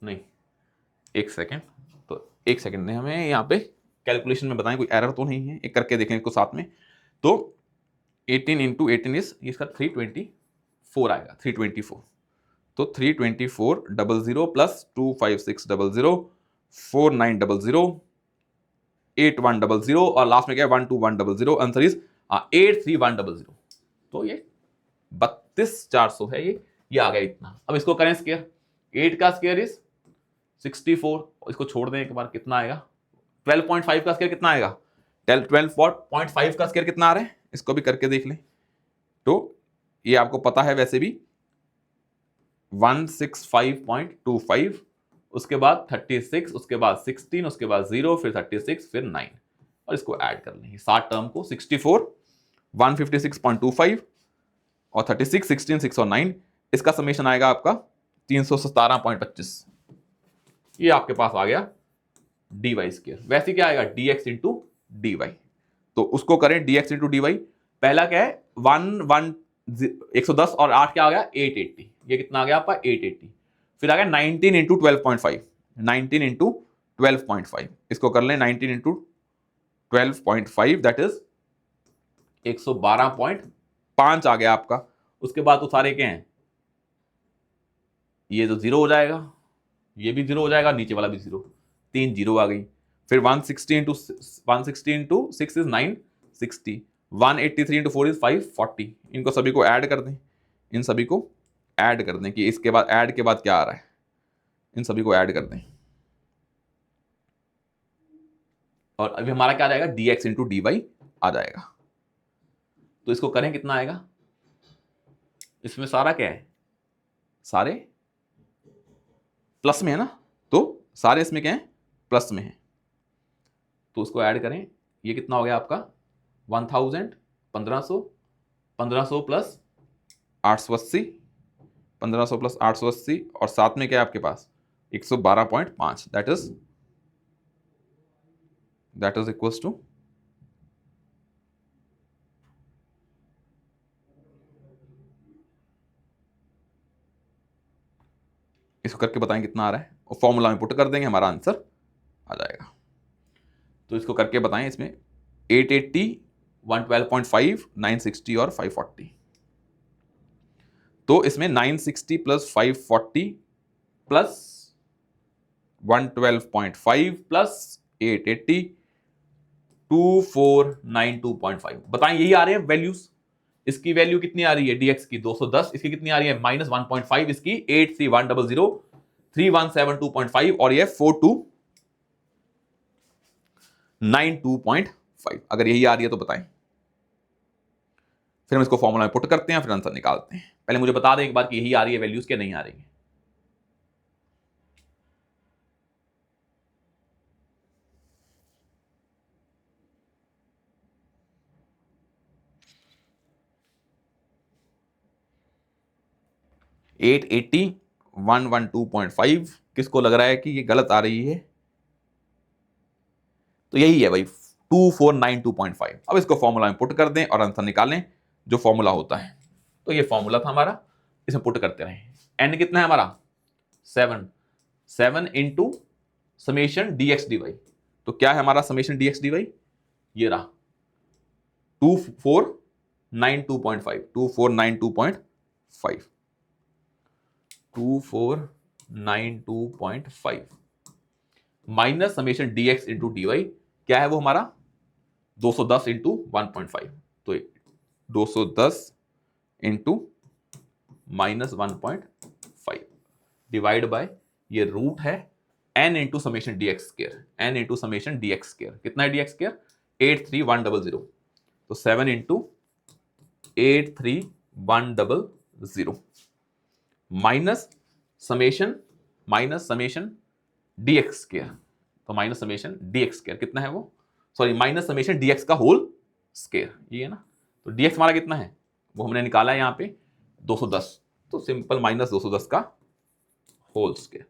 नहीं एक सेकेंड, तो एक सेकेंड ने हमें यहाँ पे कैलकुलेशन में बताएं कोई एरर तो नहीं है, एक करके देखें इसको साथ में। तो 18 इंटू 18 इज इसका 324, 4 आएगा, 324। तो 324,000 प्लस 256,000 4900 8100 और लास्ट में क्या है 12100। Answer is 83100। तो ये 32,400 है। ये आ गया इतना। अब इसको करें स्केयर। 8 का स्केयर इज 64। इसको छोड़ दें एक बार, कितना आएगा? 12.5 का स्केयर कितना आएगा? 12.5 का स्केयर कितना आ रहा है? इसको भी करके देख लें। तो ये आपको पता है वैसे भी 165.25, उसके बाद 36, उसके बाद 16, उसके बाद 0, फिर 36, फिर 9 और इसको ऐड कर लें 7 टर्म को। 64, 156.25 और 36, 16, 6 और 9, इसका समेशन आएगा आपका 317.25। ये आपके पास आ गया dy स्क्वायर। वैसे क्या आएगा? dx into dy। तो उसको करें dx इंटू dy। पहला क्या है? 110 और 8 क्या आ गया? 880। ये कितना आ गया आपका? 880। फिर आ गया 19 इंटू 12.5। 19 इंटू 12.5 इसको कर लें। 19 इंटू 12.5 दैट इज 112.5 आ गया आपका। उसके बाद तो सारे क्या हैं? ये तो जीरो हो जाएगा, ये भी जीरो हो जाएगा, नीचे वाला भी जीरो, 3 जीरो आ गई। फिर 160 इंटू 6 इज 960। 183 into 4 is 540। इनको सभी को ऐड कर दें। इन सभी को ऐड कर दें कि इसके बाद ऐड के बाद क्या आ रहा है। इन सभी को ऐड कर दें और अभी हमारा क्या आ जाएगा? dx इंटू dy आ जाएगा। तो इसको करें, कितना आएगा? इसमें सारा क्या है? सारे प्लस में है ना, तो सारे इसमें क्या है? प्लस में है। तो उसको ऐड करें। ये कितना हो गया आपका? 1000, 1500, 1500 प्लस 880, 1500 प्लस 880 और साथ में क्या है आपके पास? 112.5 दैट इज इक्वल्स टू इसको करके बताएं कितना आ रहा है और फॉर्मूला में पुट कर देंगे, हमारा आंसर आ जाएगा। तो इसको करके बताएं। इसमें 880, 112.5, 960 और 540। तो इसमें 960 प्लस 540 प्लस 112.5 प्लस 880 2492.5। बताएं यही आ रहे हैं वैल्यूज। इसकी वैल्यू कितनी आ रही है? dx की 210, इसकी कितनी आ रही है? -1.5, इसकी 83100, 3172.5 और ये 4292.5। अगर यही आ रही है तो बताएं। फिर हम इसको फॉर्मूला में पुट करते हैं, फिर आंसर निकालते हैं। पहले मुझे बता दें एक बार कि यही आ रही है वैल्यूज क्या नहीं आ रही है। एट 112.5 किसको लग रहा है कि ये गलत आ रही है? तो यही है भाई 2492.5। अब इसको फॉर्मूला में पुट कर दें और आंसर निकालें जो फॉर्मूला होता है। तो ये फॉर्मूला था हमारा, इसमें पुट करते रहे। एन कितना है हमारा? 7 इंटू समेशन dx dy। तो क्या है हमारा समेशन dx dy? ये रहा 2492.5, 2492.5, 2492.5 minus summation dx into dy। क्या है वो हमारा? 210 इंटू 1.5। तो 210 इंटू -1.5 डिवाइड बाय ये रूट है n into summation dx square. n into summation dx square कितना है? dx square 83100। तो 7 into 83100 minus summation dx square. तो माइनस समेशन dx स्क्वायर कितना है वो? सॉरी, माइनस समेशन dx का होल स्क्वायर, ये है ना। तो dx हमारा कितना है वो हमने निकाला है यहाँ पे 210। तो सिंपल माइनस 210 का होल स्क्वायर।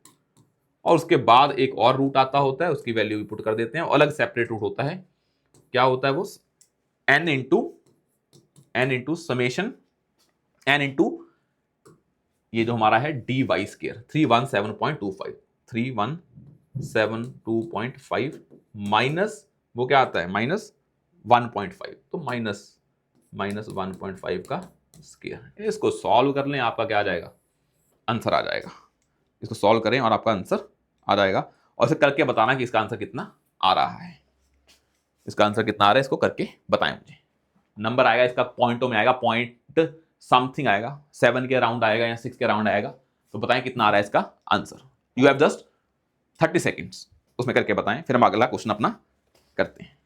और उसके बाद एक और रूट आता होता है, उसकी वैल्यू भी पुट कर देते हैं। अलग सेपरेट रूट होता है। क्या होता है वो? n into summation n into ये जो हमारा है dy स्क्वायर 317.25, 3172.5 माइनस वो क्या आता है? -1.5। तो माइनस 1.5 का स्क्वायर। इसको सॉल्व कर लें, आपका क्या आ जाएगा, आंसर आ जाएगा। इसको सॉल्व करें और आपका आंसर आ जाएगा, और इसे करके बताना कि इसका आंसर कितना आ रहा है। इसका आंसर कितना आ रहा है इसको करके बताएं मुझे। नंबर आएगा इसका पॉइंटों में आएगा, पॉइंट समथिंग आएगा, 7 के अराउंड आएगा या 6 के अराउंड आएगा। तो बताएं कितना आ रहा है इसका answer. You have just 30 seconds, उसमें करके बताएं, फिर हम अगला क्वेश्चन अपना करते हैं।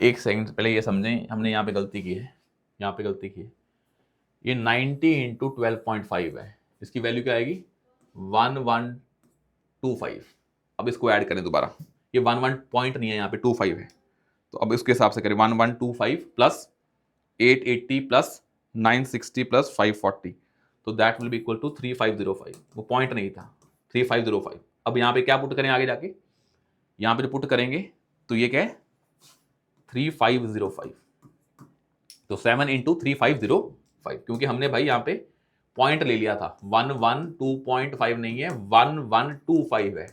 एक सेकंड पहले ये समझें, हमने यहाँ पे गलती की है, यहाँ पे गलती की है। ये 90 इंटू 12.5 है, इसकी वैल्यू क्या आएगी 1125। अब इसको ऐड करें दोबारा, ये 11 पॉइंट नहीं है, यहाँ पे 25 है, तो अब इसके हिसाब से करें 1125 प्लस 880 प्लस 960 प्लस 540, तो that will be equal to 3505। वो पॉइंट नहीं था, 3505। अब यहाँ पे क्या पुट करें आगे जाके, यहाँ पे जो पुट करेंगे तो ये क्या है 3505, तो 7 इंटू 3505, क्योंकि हमने भाई यहाँ पे पॉइंट ले लिया था, 112.5 नहीं है 1125 है,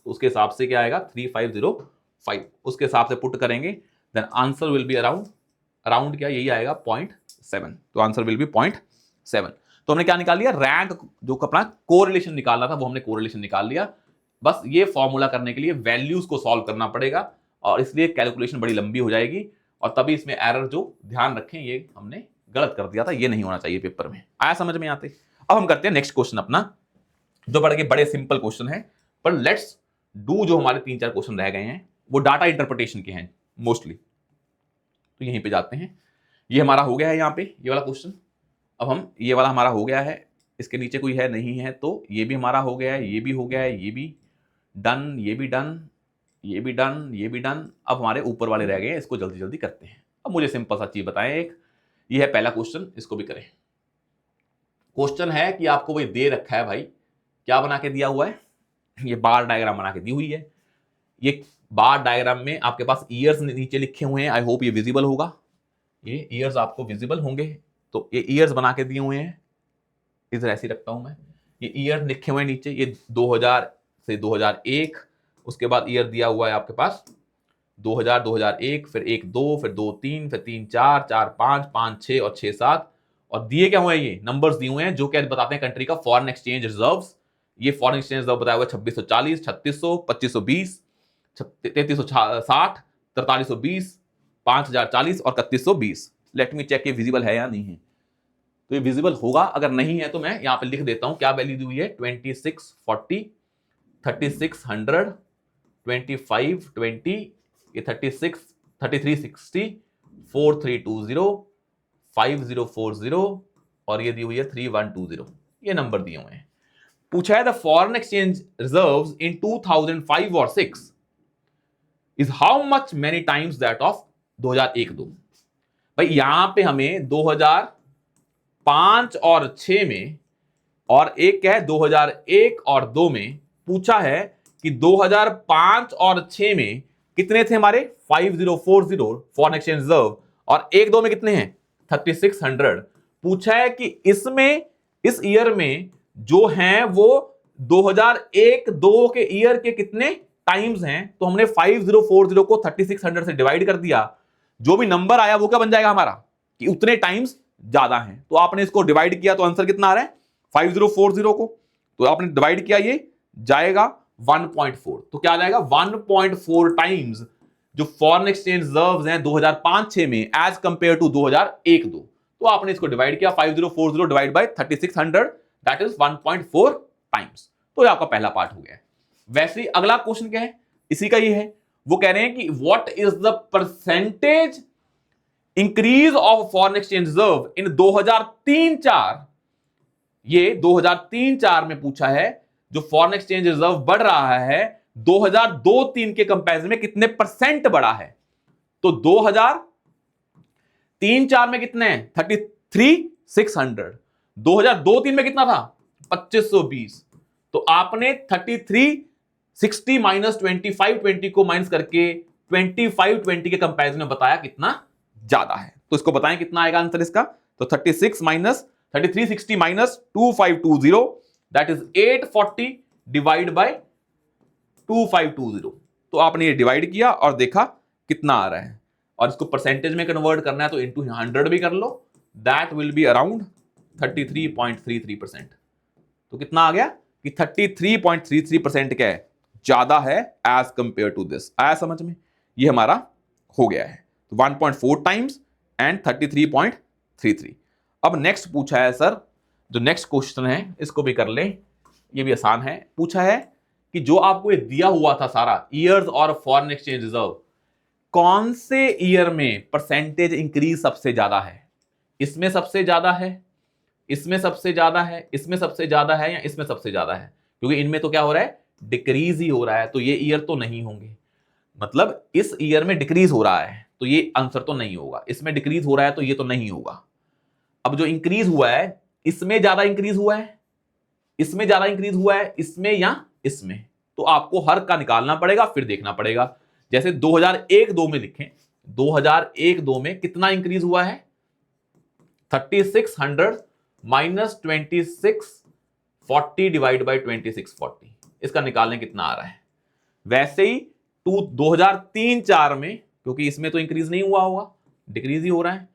तो उसके हिसाब से क्या आएगा 3505, उसके हिसाब से पुट करेंगे, then answer will be around क्या यही आएगा 0.7, तो आंसर विल बी 0.7। तो हमने क्या निकाल लिया, रैंक जो अपना कोरिलेशन निकालना था वो हमने कोरिलेशन निकाल लिया। बस ये फॉर्मूला करने के लिए वैल्यूज को सॉल्व करना पड़ेगा, और इसलिए कैलकुलेशन बड़ी लंबी हो जाएगी, और तभी इसमें एरर जो ध्यान रखें ये हमने गलत कर दिया था, ये नहीं होना चाहिए पेपर में। आया समझ में आते। अब हम करते हैं नेक्स्ट क्वेश्चन अपना, जो बड़े सिंपल क्वेश्चन है, पर लेट्स डू जो हमारे 3-4 क्वेश्चन रह गए हैं वो डाटा इंटरप्रिटेशन के हैं मोस्टली, तो यहीं पे जाते हैं। ये हमारा हो गया है यहाँ पे ये वाला क्वेश्चन। अब हम ये वाला हमारा हो गया है, इसके नीचे कोई है नहीं है, तो ये भी हमारा हो गया है, ये भी हो गया है, ये भी डन, ये भी डन, ये भी डन, ये भी डन। अब हमारे ऊपर वाले रह गए हैं, इसको जल्दी जल्दी करते हैं। अब मुझे सिंपल सा चीज बताएं, एक ये है पहला क्वेश्चन, इसको भी करें। क्वेश्चन है कि आपको वही दे रखा है भाई, क्या बना के दिया हुआ है, ये बार डायग्राम बना के दी हुई है। ये बार डायग्राम में आपके पास ईयर्स नीचे लिखे हुए हैं, आई होप ये विजिबल होगा, ये ईयर्स आपको विजिबल होंगे। तो ये ईयर्स बना के दिए हुए हैं, इधर ऐसे रखता हूं मैं, ये ईयर लिखे हुए नीचे, ये 2000 से 2001, उसके बाद ईयर दिया हुआ है आपके पास 2000, 2001, फिर 1 2, फिर 2 3, फिर 3 4, 4 5, 5 6 और 6 7, और दिए क्या हुए हैं, ये नंबर्स दिए हुए हैं जो क्या बताते हैं कंट्री का फॉरेन एक्सचेंज रिजर्व्स। ये फॉरेन एक्सचेंज रिजर्व बताया हुआ 2640, 3600, 2520, 3360, 4320, 5040 और 3120। लेट मी चेक ये विजिबल है या नहीं है। तो ये विजिबल होगा, अगर नहीं है तो मैं यहां पे लिख देता हूं क्या वैल्यू दी हुई है, 2640, 3600, 2520, ये 36, 3360, 4320, 5040 और ये दी हुई है 3120। ये नंबर दिए हुए हैं। पूछा है द फॉरेन एक्सचेंज रिजर्व्स इन 2005 और 6 is how much many times that of 2001-2। भाई यहां पे हमें 2005 और 6 में, और एक क्या है 2001 और 2 में पूछा है कि 2005 और 6 में कितने थे हमारे 5040 फॉरेन एक्सचेंज रिजर्व, और 1-2 में कितने हैं 3600। पूछा है कि इसमें इस ईयर में जो हैं वो 2001-2 के ईयर के कितने टाइम्स हैं। तो हमने 5040 को 3600 से डिवाइड कर दिया, जो भी नंबर आया वो क्या बन जाएगा हमारा कि उतने टाइम्स ज्यादा हैं। तो आपने इसको डिवाइड किया तो आंसर कितना आ रहा है 5040 को, तो आपने डिवाइड किया, ये जाएगा 1.4, तो क्या आ जाएगा 1.4 टाइम्स जो फॉरेन एक्सचेंज रिजर्व्स हैं 2005-6 में एज कंपेयर टू 2001-2। तो आपने इसको डिवाइड किया 5040 divide by 3600, that is 1.4 times. तो ये आपका पहला पार्ट हो गया है। वैसे ही अगला क्वेश्चन क्या है, इसी का ही है। वो कह रहे हैं कि what is the percentage increase of foreign exchange reserve in 2003-4। ये 2003-4 में पूछा है जो फॉरेन एक्सचेंज रिजर्व बढ़ रहा है 2002-3 के कंपैरिजन में कितने परसेंट बढ़ा है। तो 2003-4 में कितने हैं 33,600, 2002-3 में कितना था 2520। तो आपने 3360 माइनस 2520 को माइनस करके 2520 के कंपैरिजन में बताया कितना ज्यादा है। तो इसको बताएं कितना आएगा आंसर इसका। तो 3360 minus 2520 that is 840 divide by 2520। तो आपने ये डिवाइड किया और देखा कितना आ रहा है, और इसको परसेंटेज में कन्वर्ट करना है तो इंटू 100 भी कर लो, दैट विल बी अराउंड 33.33%। तो कितना आ गया कि 33.33% क्या है, ज्यादा है एज कंपेयर टू दिस। आया समझ में, ये हमारा हो गया है। तो 1.4 टाइम्स एंड 33.33। अब नेक्स्ट पूछा है सर, जो नेक्स्ट क्वेश्चन है इसको भी कर लें, ये भी आसान है। पूछा है कि जो आपको ये दिया हुआ था सारा ईयर्स और फॉरेन एक्सचेंज रिजर्व, कौन से ईयर में परसेंटेज इंक्रीज सबसे ज्यादा है? इसमें सबसे ज्यादा है, इसमें सबसे ज्यादा है, इसमें सबसे ज्यादा है, या इसमें सबसे ज्यादा है? क्योंकि इनमें तो क्या हो रहा है, डिक्रीज ही हो रहा है, तो ये ईयर तो नहीं होंगे। मतलब इस ईयर में डिक्रीज हो रहा है तो ये आंसर तो नहीं होगा, इसमें डिक्रीज हो रहा है तो ये तो नहीं होगा। अब जो इंक्रीज हुआ है, इसमें ज्यादा इंक्रीज हुआ है, इसमें ज्यादा इंक्रीज हुआ है, इसमें या इसमें? तो आपको हर का निकालना पड़ेगा, फिर देखना पड़ेगा। जैसे 2001-2 में लिखें, 2001-2 में कितना इंक्रीज हुआ है, 3600 माइनस 2640 डिवाइड बाई 2640, इसका निकालने कितना आ रहा है। वैसे ही 2003-4 में, क्योंकि इसमें तो इंक्रीज नहीं हुआ होगा, डिक्रीज ही हो रहा है।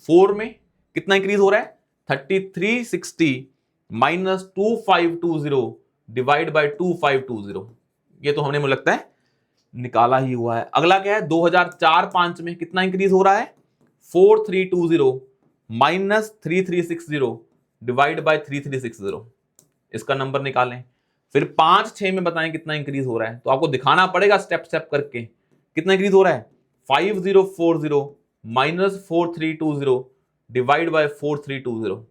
4 में कितना इंक्रीज हो रहा है, 3360 माइनस 2520 डिवाइड बाई 2520, ये तो हमने मुझे लगता है निकाला ही हुआ है। अगला क्या है, 2004-5 में कितना इंक्रीज हो रहा है, 4320 माइनस 3360 डिवाइड बाय 3360, इसका नंबर निकालें। फिर 5-6 में बताएं कितना इंक्रीज हो रहा है, तो आपको दिखाना पड़ेगा स्टेप स्टेप करके कितना इंक्रीज हो रहा है। 5040 माइनस 4320 डिवाइड बाय 4320।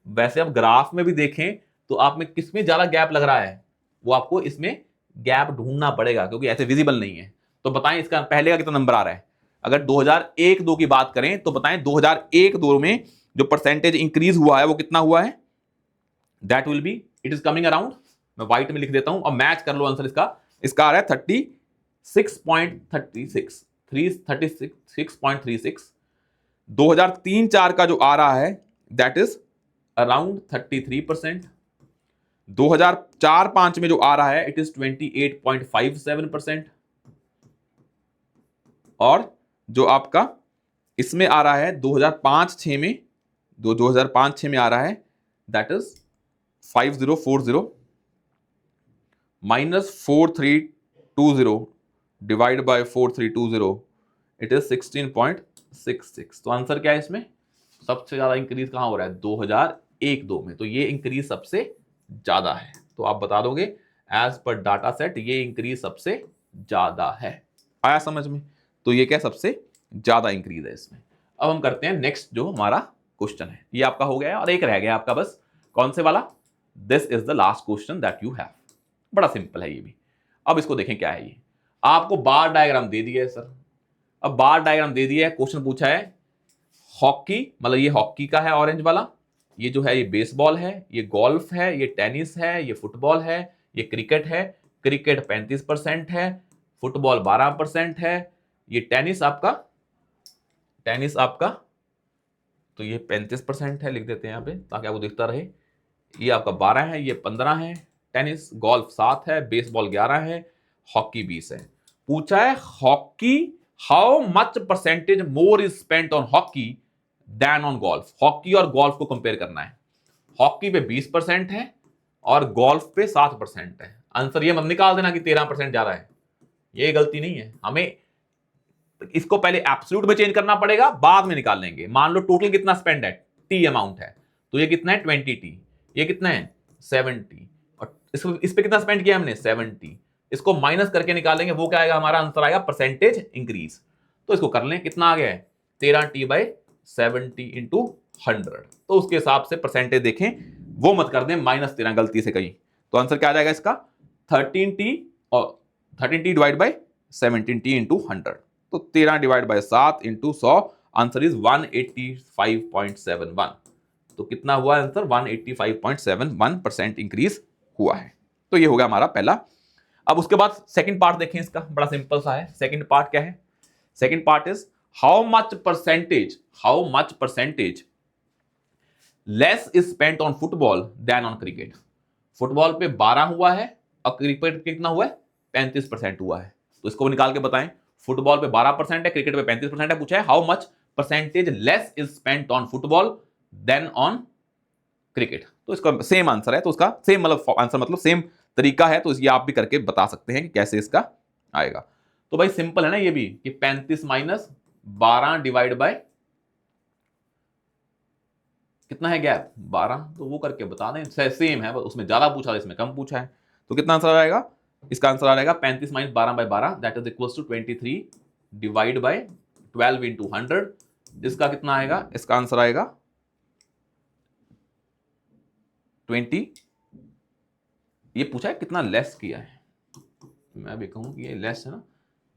वैसे अब ग्राफ में भी देखें तो आप में किसमें ज्यादा गैप लग रहा है, वो आपको इसमें गैप ढूंढना पड़ेगा, क्योंकि ऐसे विजिबल नहीं है। तो बताएं इसका पहले का कितना नंबर आ रहा है। अगर 2001-2 की बात करें तो बताएं 2001-2 में जो परसेंटेज इंक्रीज हुआ है वो कितना हुआ है, that will B, it is coming around, मैं व्हाइट में लिख देता हूं और मैच कर लो आंसर इसका। इसका आ रहा है 36.36। 2003-4 का जो आ रहा है दैट इज अराउंड 33%। 2004-5 में जो आ रहा है इट इज 28.57%। और जो आपका इसमें आ रहा है 2005-6 में, 2005-6 में आ रहा है that is 5040 minus 4320 divide by 4320, it is 16.66। तो आंसर क्या है इसमें, सबसे ज्यादा इंक्रीज कहां हो रहा है, 2001-2 में। तो ये इंक्रीज सबसे ज्यादा है, तो आप बता दोगे एज पर डाटा सेट ये इंक्रीज सबसे ज्यादा है। आया समझ में, तो ये क्या सबसे ज्यादा इंक्रीज है इसमें। अब हम करते हैं नेक्स्ट जो हमारा क्वेश्चन है, ये आपका हो गया और एक रह गया आपका बस, कौन से वाला, this is the last question that you have. बड़ा सिंपल है ये भी। अब इसको देखें क्या है, ये आपको बार डायग्राम दे दिया है सर। अब बार डायग्राम दे दिया है, क्वेश्चन पूछा है हॉकी, मतलब ये हॉकी का है ऑरेंज वाला, ये जो है ये बेसबॉल है, ये गोल्फ है, ये टेनिस है, ये फुटबॉल है, ये क्रिकेट है। क्रिकेट 35% है, फुटबॉल 12% है, ये टेनिस आपका तो ये 35% है, लिख देते हैं यहाँ पे ताकि आपको दिखता रहे। ये आपका 12 है, ये 15 है, टेनिस, गोल्फ 7 है, बेसबॉल 11 है, हॉकी 20 है। पूछा है hockey, how much percentage more is spent on hockey than on golf. Hockey और गोल्फ को कंपेयर करना है। हॉकी पे 20% है और गोल्फ पे 7% है। आंसर ये मत निकाल देना कि 13% ज्यादा है, ये गलती नहीं है। हमें इसको पहले एब्सोल्यूट में चेंज करना पड़ेगा, बाद में निकाल लेंगे। मान लो टोटल कितना स्पेंड है, टी अमाउंट है, तो ये कितना है 20T, ये कितना है 70, और इस पे कितना स्पेंड किया हमने 70। इसको माइनस करके निकालेंगे, वो क्या आएगा, हमारा आंसर आएगा परसेंटेज इंक्रीज। तो इसको कर लें, कितना आ गया है 13T/70 इंटू 100। तो उसके हिसाब से परसेंटेज देखें, वो मत कर दें -13 गलती से कहीं। तो आंसर क्या आ जाएगा इसका 13T और 13T divide by 17T into 100। तो 13 divide by 7 into 100, answer is 185.71। तो कितना हुआ आंसर, 185.71% इंक्रीज हुआ है। तो ये हो गया हमारा पहला। अब उसके बाद सेकंड पार्ट देखें इसका, बड़ा सिंपल सा है। सेकंड पार्ट क्या है? Second part is how much percentage less is spent on football than on cricket. Football पे 12 हुआ है और क्रिकेट पे कितना हुआ है, 35% हुआ है। तो इसको निकाल के बताएं। फुटबॉल पे 12% है, क्रिकेट पे 35% है। पूछा है how much percentage less is spent on football than on cricket. तो इसका सेम आंसर है, तो उसका सेम मतलब आंसर मतलब सेम तरीका है। तो ये आप भी करके बता सकते हैं कि कैसे इसका आएगा। तो भाई सिंपल है ना ये भी, कि 35 माइनस 12 डिवाइड बाय कितना है गैप, 12। तो वो करके बता दें, सेम है, उसमें ज्यादा पूछा है, इसमें कम पूछा है। तो कितना आंसर आएगा? इसका आंसर आ जाएगा 35 minus 12 by 12 that is equal to 23 divide by 12 into 100। इसका कितना आएगा? इसका आंसर आएगा 20। ये पूछा है कितना लेस किया है, मैं भी कहूं कि ये लेस है ना,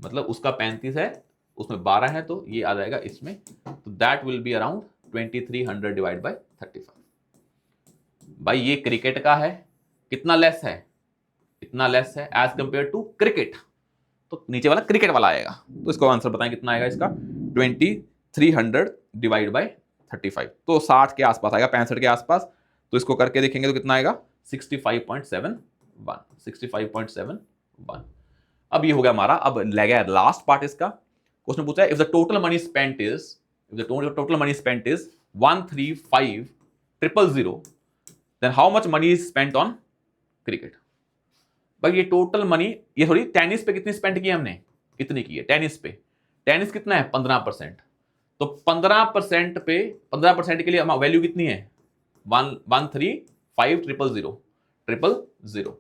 मतलब उसका 35 है, उसमें 12 है, तो ये आ जाएगा इसमें। तो that will be around 2300 divide by 35। भाई ये क्रिकेट का है, कितना लेस है, इतना लेस है एज कंपेयर टू क्रिकेट। तो नीचे वाला क्रिकेट वाला आएगा। तो इसको आंसर बताएं कितना आएगा इसका, 2300 डिवाइड बाय 35। तो 60 के आसपास आएगा, 65 के आसपास। तो इसको करके देखेंगे तो कितना आएगा, 65.71। अब ये हो गया हमारा। अब लगा लास्ट पार्ट इसका। क्वेश्चन पूछा है if the total money spent is 135,000 then how much money is spent on cricket. भाई ये टोटल मनी, ये थोड़ी टेनिस पे कितनी स्पेंड की हमने, कितनी की है टेनिस पे, टेनिस कितना है 15%। तो 15% पे 15% के लिए वैल्यू कितनी है 135,000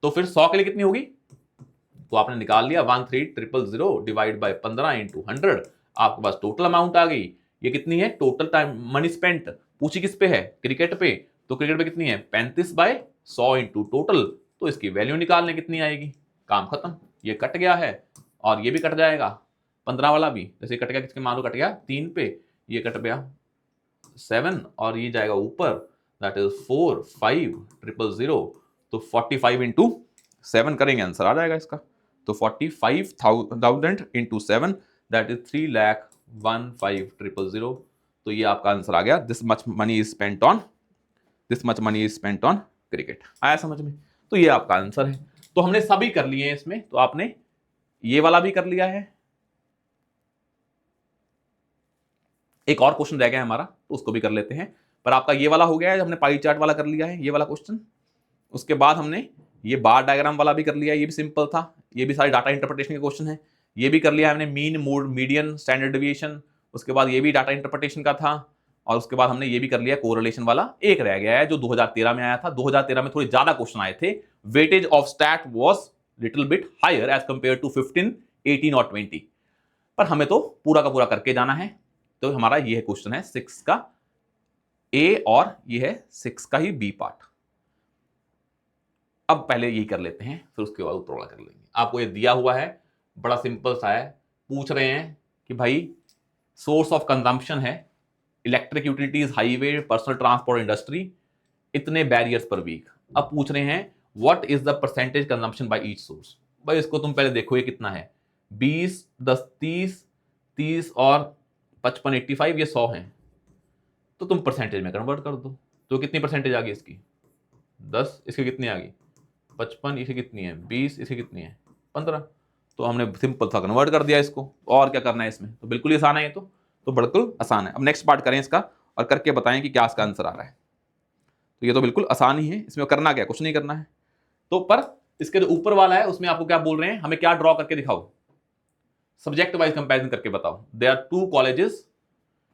तो फिर 100 के लिए कितनी होगी, तो आपने निकाल लिया 130,000 डिवाइड बाय 15 इंटू 100, आपके पास टोटल अमाउंट आ गई। ये कितनी है टोटल टाइम मनी स्पेंट, पूछी किस पे है, क्रिकेट पे। तो क्रिकेट पे कितनी है 35/100 इंटू टोटल। तो इसकी वैल्यू निकालने कितनी आएगी, काम खत्म। ये कट गया है और ये भी कट जाएगा, 15 वाला भी जैसे कट गया, किसके मान लो कट गया 3 पे, ये कट गया 7 और ये जाएगा ऊपर, दैट इज 4,5,000। तो 45 इंटू 7 करेंगे, आंसर आ जाएगा इसका। तो 45,000 इंटू 7 दैट इज 3,15,000। तो ये आपका आंसर आ गया, this much money is spent on cricket. आया समझ में? तो ये आपका आंसर है। तो हमने सभी कर लिए हैं इसमें। तो आपने ये वाला भी कर लिया है, एक और क्वेश्चन रह गया है हमारा, तो उसको भी कर लेते हैं। पर आपका ये वाला हो गया है, हमने पाई चार्ट वाला कर लिया है, ये वाला क्वेश्चन। उसके बाद हमने ये बार डायग्राम वाला भी कर लिया, ये भी सिंपल था, ये भी सारे डाटा इंटरप्रिटेशन के क्वेश्चन है। ये भी कर लिया हमने, mean mode median standard deviation. उसके बाद ये भी डाटा इंटरप्रिटेशन का था। और उसके बाद हमने ये भी कर लिया कोरिलेशन वाला। एक रह गया है जो 2013 में आया था। 2013 में थोड़े ज्यादा क्वेश्चन आए थे। Weightage of stat was little bit higher as compared to 15, 18 और 20। पर हमें तो पूरा का पूरा करके जाना है। तो हमारा ये है क्वेश्चन है 6 का ए और ये है 6 का ही बी पार्ट। अब पहले यही कर लेते हैं, फिर उसके बाद ऊपर वाला कर लेंगे। आपको ये दिया हुआ है, बड़ा सिंपल सा है। पूछ रहे हैं कि भाई सोर्स ऑफ कंजम्पशन है electric utilities, highway, personal transport, industry, इतने बैरियर्स पर वीक। अब पूछ रहे हैं what is the percentage consumption by each source. भाई इसको तुम पहले देखो ये कितना है, 20, 10, 30 और 55, 85, ये 100 हैं। तो तुम परसेंटेज में कन्वर्ट कर दो। तो कितनी परसेंटेज आ गई इसकी 10, इसकी कितनी आ गई 55, इसे कितनी है 20, इसे कितनी है 15। तो हमने सिंपल सा कन्वर्ट कर दिया इसको। और क्या करना है इसमें, तो बिल्कुल ही आसान है ये तो बिल्कुल आसान है। अब नेक्स्ट पार्ट करें इसका और करके बताएं कि क्या इसका आंसर आ रहा है। तो ये तो बिल्कुल आसान ही है, इसमें करना क्या, कुछ नहीं करना है। तो पर इसके जो ऊपर वाला है उसमें आपको क्या बोल रहे हैं, हमें क्या ड्रॉ करके दिखाओ, सब्जेक्ट वाइज कंपैरिजन करके बताओ। They are 2 colleges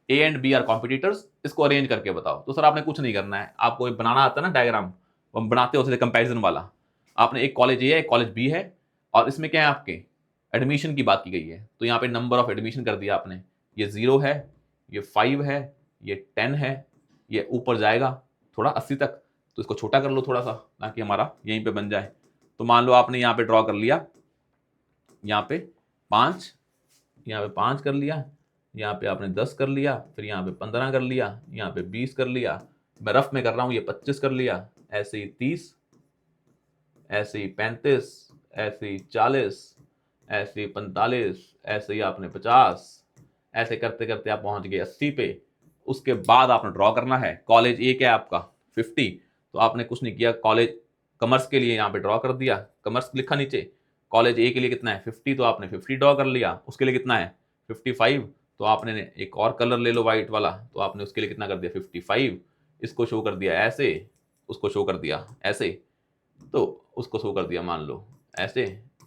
A and B are competitors, इसको अरेंज करके बताओ। तो सर आपने कुछ नहीं करना है, आपको बनाना आता है ना डायग्राम, हम बनाते होते थे कंपैरिजन वाला। आपने एक कॉलेज ए है, एक कॉलेज बी है, और इसमें क्या है आपके एडमिशन की बात की गई है। तो यहाँ पे नंबर ऑफ एडमिशन कर दिया आपने, ये 0 है, ये 5 है, ये 10 है, ये ऊपर जाएगा थोड़ा 80 तक। तो इसको छोटा कर लो थोड़ा सा, ताकि हमारा यहीं पे बन जाए। तो मान लो आपने यहाँ पे ड्रॉ कर लिया, यहाँ पे 5, यहाँ पे 5 कर लिया, यहाँ पे आपने 10 कर लिया, फिर यहाँ पे 15 कर लिया, यहाँ पे 20 कर लिया, मैं रफ में कर रहा हूं, ये 25 कर लिया, ऐसे ही 30, ऐसे ही 35, ऐसे ही 40, ऐसे ही 45, ऐसे ही आपने 50, ऐसे करते करते आप पहुंच गए 80 पे। उसके बाद आपने ड्रॉ करना है कॉलेज ए क्या है आपका 50, तो आपने कुछ नहीं किया, कॉलेज कॉमर्स के लिए यहाँ पे ड्रॉ कर दिया, कॉमर्स लिखा नीचे, कॉलेज ए के लिए कितना है 50, तो आपने 50 ड्रॉ कर लिया, उसके लिए कितना है 55, तो आपने एक और कलर ले लो व्हाइट वाला, तो आपने उसके लिए कितना कर दिया 55, इसको शो कर दिया ऐसे, उसको शो कर दिया ऐसे, तो उसको शो कर दिया मान लो ऐसे,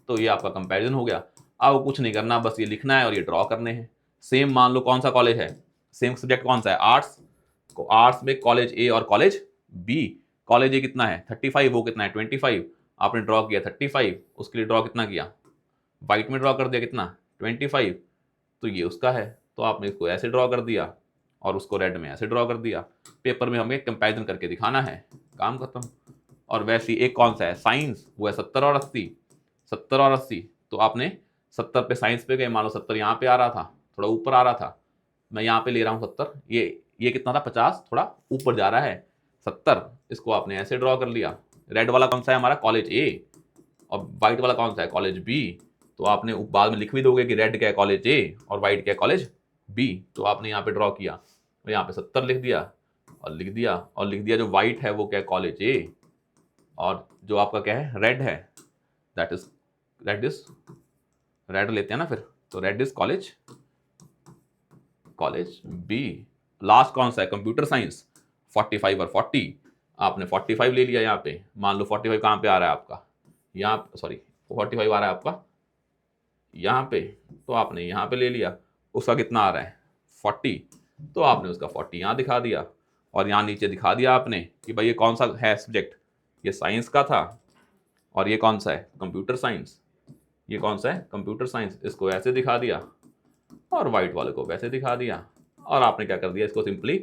तो ये आपका कंपैरिजन हो गया। अब कुछ नहीं करना, बस ये लिखना है और ये ड्रॉ करने हैं। सेम मान लो कौन सा कॉलेज है, सेम सब्जेक्ट कौन सा है आर्ट्स, को आर्ट्स में कॉलेज ए और कॉलेज बी, कॉलेज ए कितना है 35, वो कितना है 25, आपने ड्रॉ किया 35, उसके लिए ड्रॉ कितना किया, व्हाइट में ड्रॉ कर दिया कितना 25, तो ये उसका है, तो आपने इसको ऐसे ड्रॉ कर दिया और उसको रेड में ऐसे ड्रॉ कर दिया। पेपर में हमें कंपैरिजन करके दिखाना है, काम खत्म। और वैसे ही एक कौन सा है साइंस, वो है 70 और 80, 70 और 80, तो आपने 70 पे साइंस पे गए, मान लो 70 यहाँ पे आ रहा था, थोड़ा ऊपर आ रहा था, मैं यहाँ पे ले रहा हूँ 70, ये कितना था 50, थोड़ा ऊपर जा रहा है 70, इसको आपने ऐसे ड्रॉ कर लिया। रेड वाला कौन सा है हमारा कॉलेज ए, और व्हाइट वाला कौन सा है कॉलेज बी, तो आपने बाद में लिख भी दोगे कि रेड क्या है कॉलेज ए और व्हाइट क्या है कॉलेज बी, तो आपने यहाँ पे ड्रॉ किया, तो यहाँ पे 70 लिख दिया और लिख दिया और लिख दिया, जो व्हाइट है वो क्या है कॉलेज ए, और जो आपका क्या है रेड है, दैट इज रेड लेते हैं ना फिर, तो red is college B. Last कौन सा है कंप्यूटर साइंस 45 और 40, आपने 45 ले लिया, यहाँ पे मान लो 45 कहाँ पे आ रहा है आपका, यहाँ सॉरी 45 आ रहा है आपका यहाँ पे, तो आपने यहाँ पे ले लिया, उसका कितना आ रहा है 40, तो आपने उसका 40 यहाँ दिखा दिया और यहाँ नीचे दिखा दिया आपने कि भाई ये कौन सा है सब्जेक्ट, ये साइंस का था, और ये कौन सा है कंप्यूटर साइंस, ये कौन सा है कंप्यूटर साइंस, इसको ऐसे दिखा दिया और व्हाइट वाले को वैसे दिखा दिया, और आपने क्या कर दिया इसको सिंपली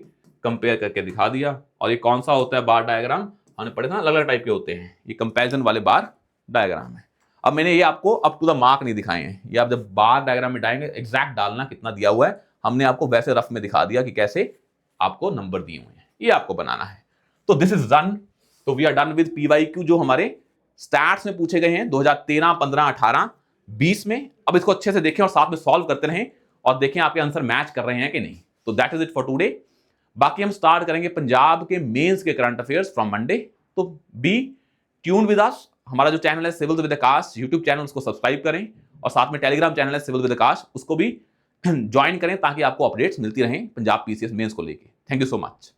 कंपेयर करके दिखा दिया। और ये कौन सा होता है बार डायग्राम, हमने पढ़े था ना अलग अलग टाइप के होते हैं, ये कंपैरिजन वाले बार डायग्राम है। अब मैंने ये आपको अप टू द मार्क नहीं दिखाए हैं, ये आप जब बार डायग्राम में डालेंगे एग्जैक्ट डालना कितना दिया हुआ है, हमने आपको वैसे रफ में दिखा दिया कि कैसे आपको नंबर दिए हुए हैं, ये आपको बनाना है। तो दिस इज डन, तो we are done with PYQ जो हमारे स्टैट्स में पूछे गए हैं 2013, 15, 18, 20 में। अब इसको अच्छे से देखें और साथ में सॉल्व करते रहें और देखें आपके आंसर मैच कर रहे हैं कि नहीं। तो that is it for today. बाकी हम स्टार्ट करेंगे पंजाब के मेंस के करंट अफेयर्स फ्रॉम मंडे। तो बी ट्यून विद अस, हमारा जो चैनल है civil with Aakash YouTube channel, उसको सब्सक्राइब करें और साथ में टेलीग्राम चैनल है सिविल विद आकाश, उसको भी ज्वाइन करें ताकि आपको अपडेट्स मिलती रहें पंजाब पीसीएस मेंस को लेके। Thank you so much.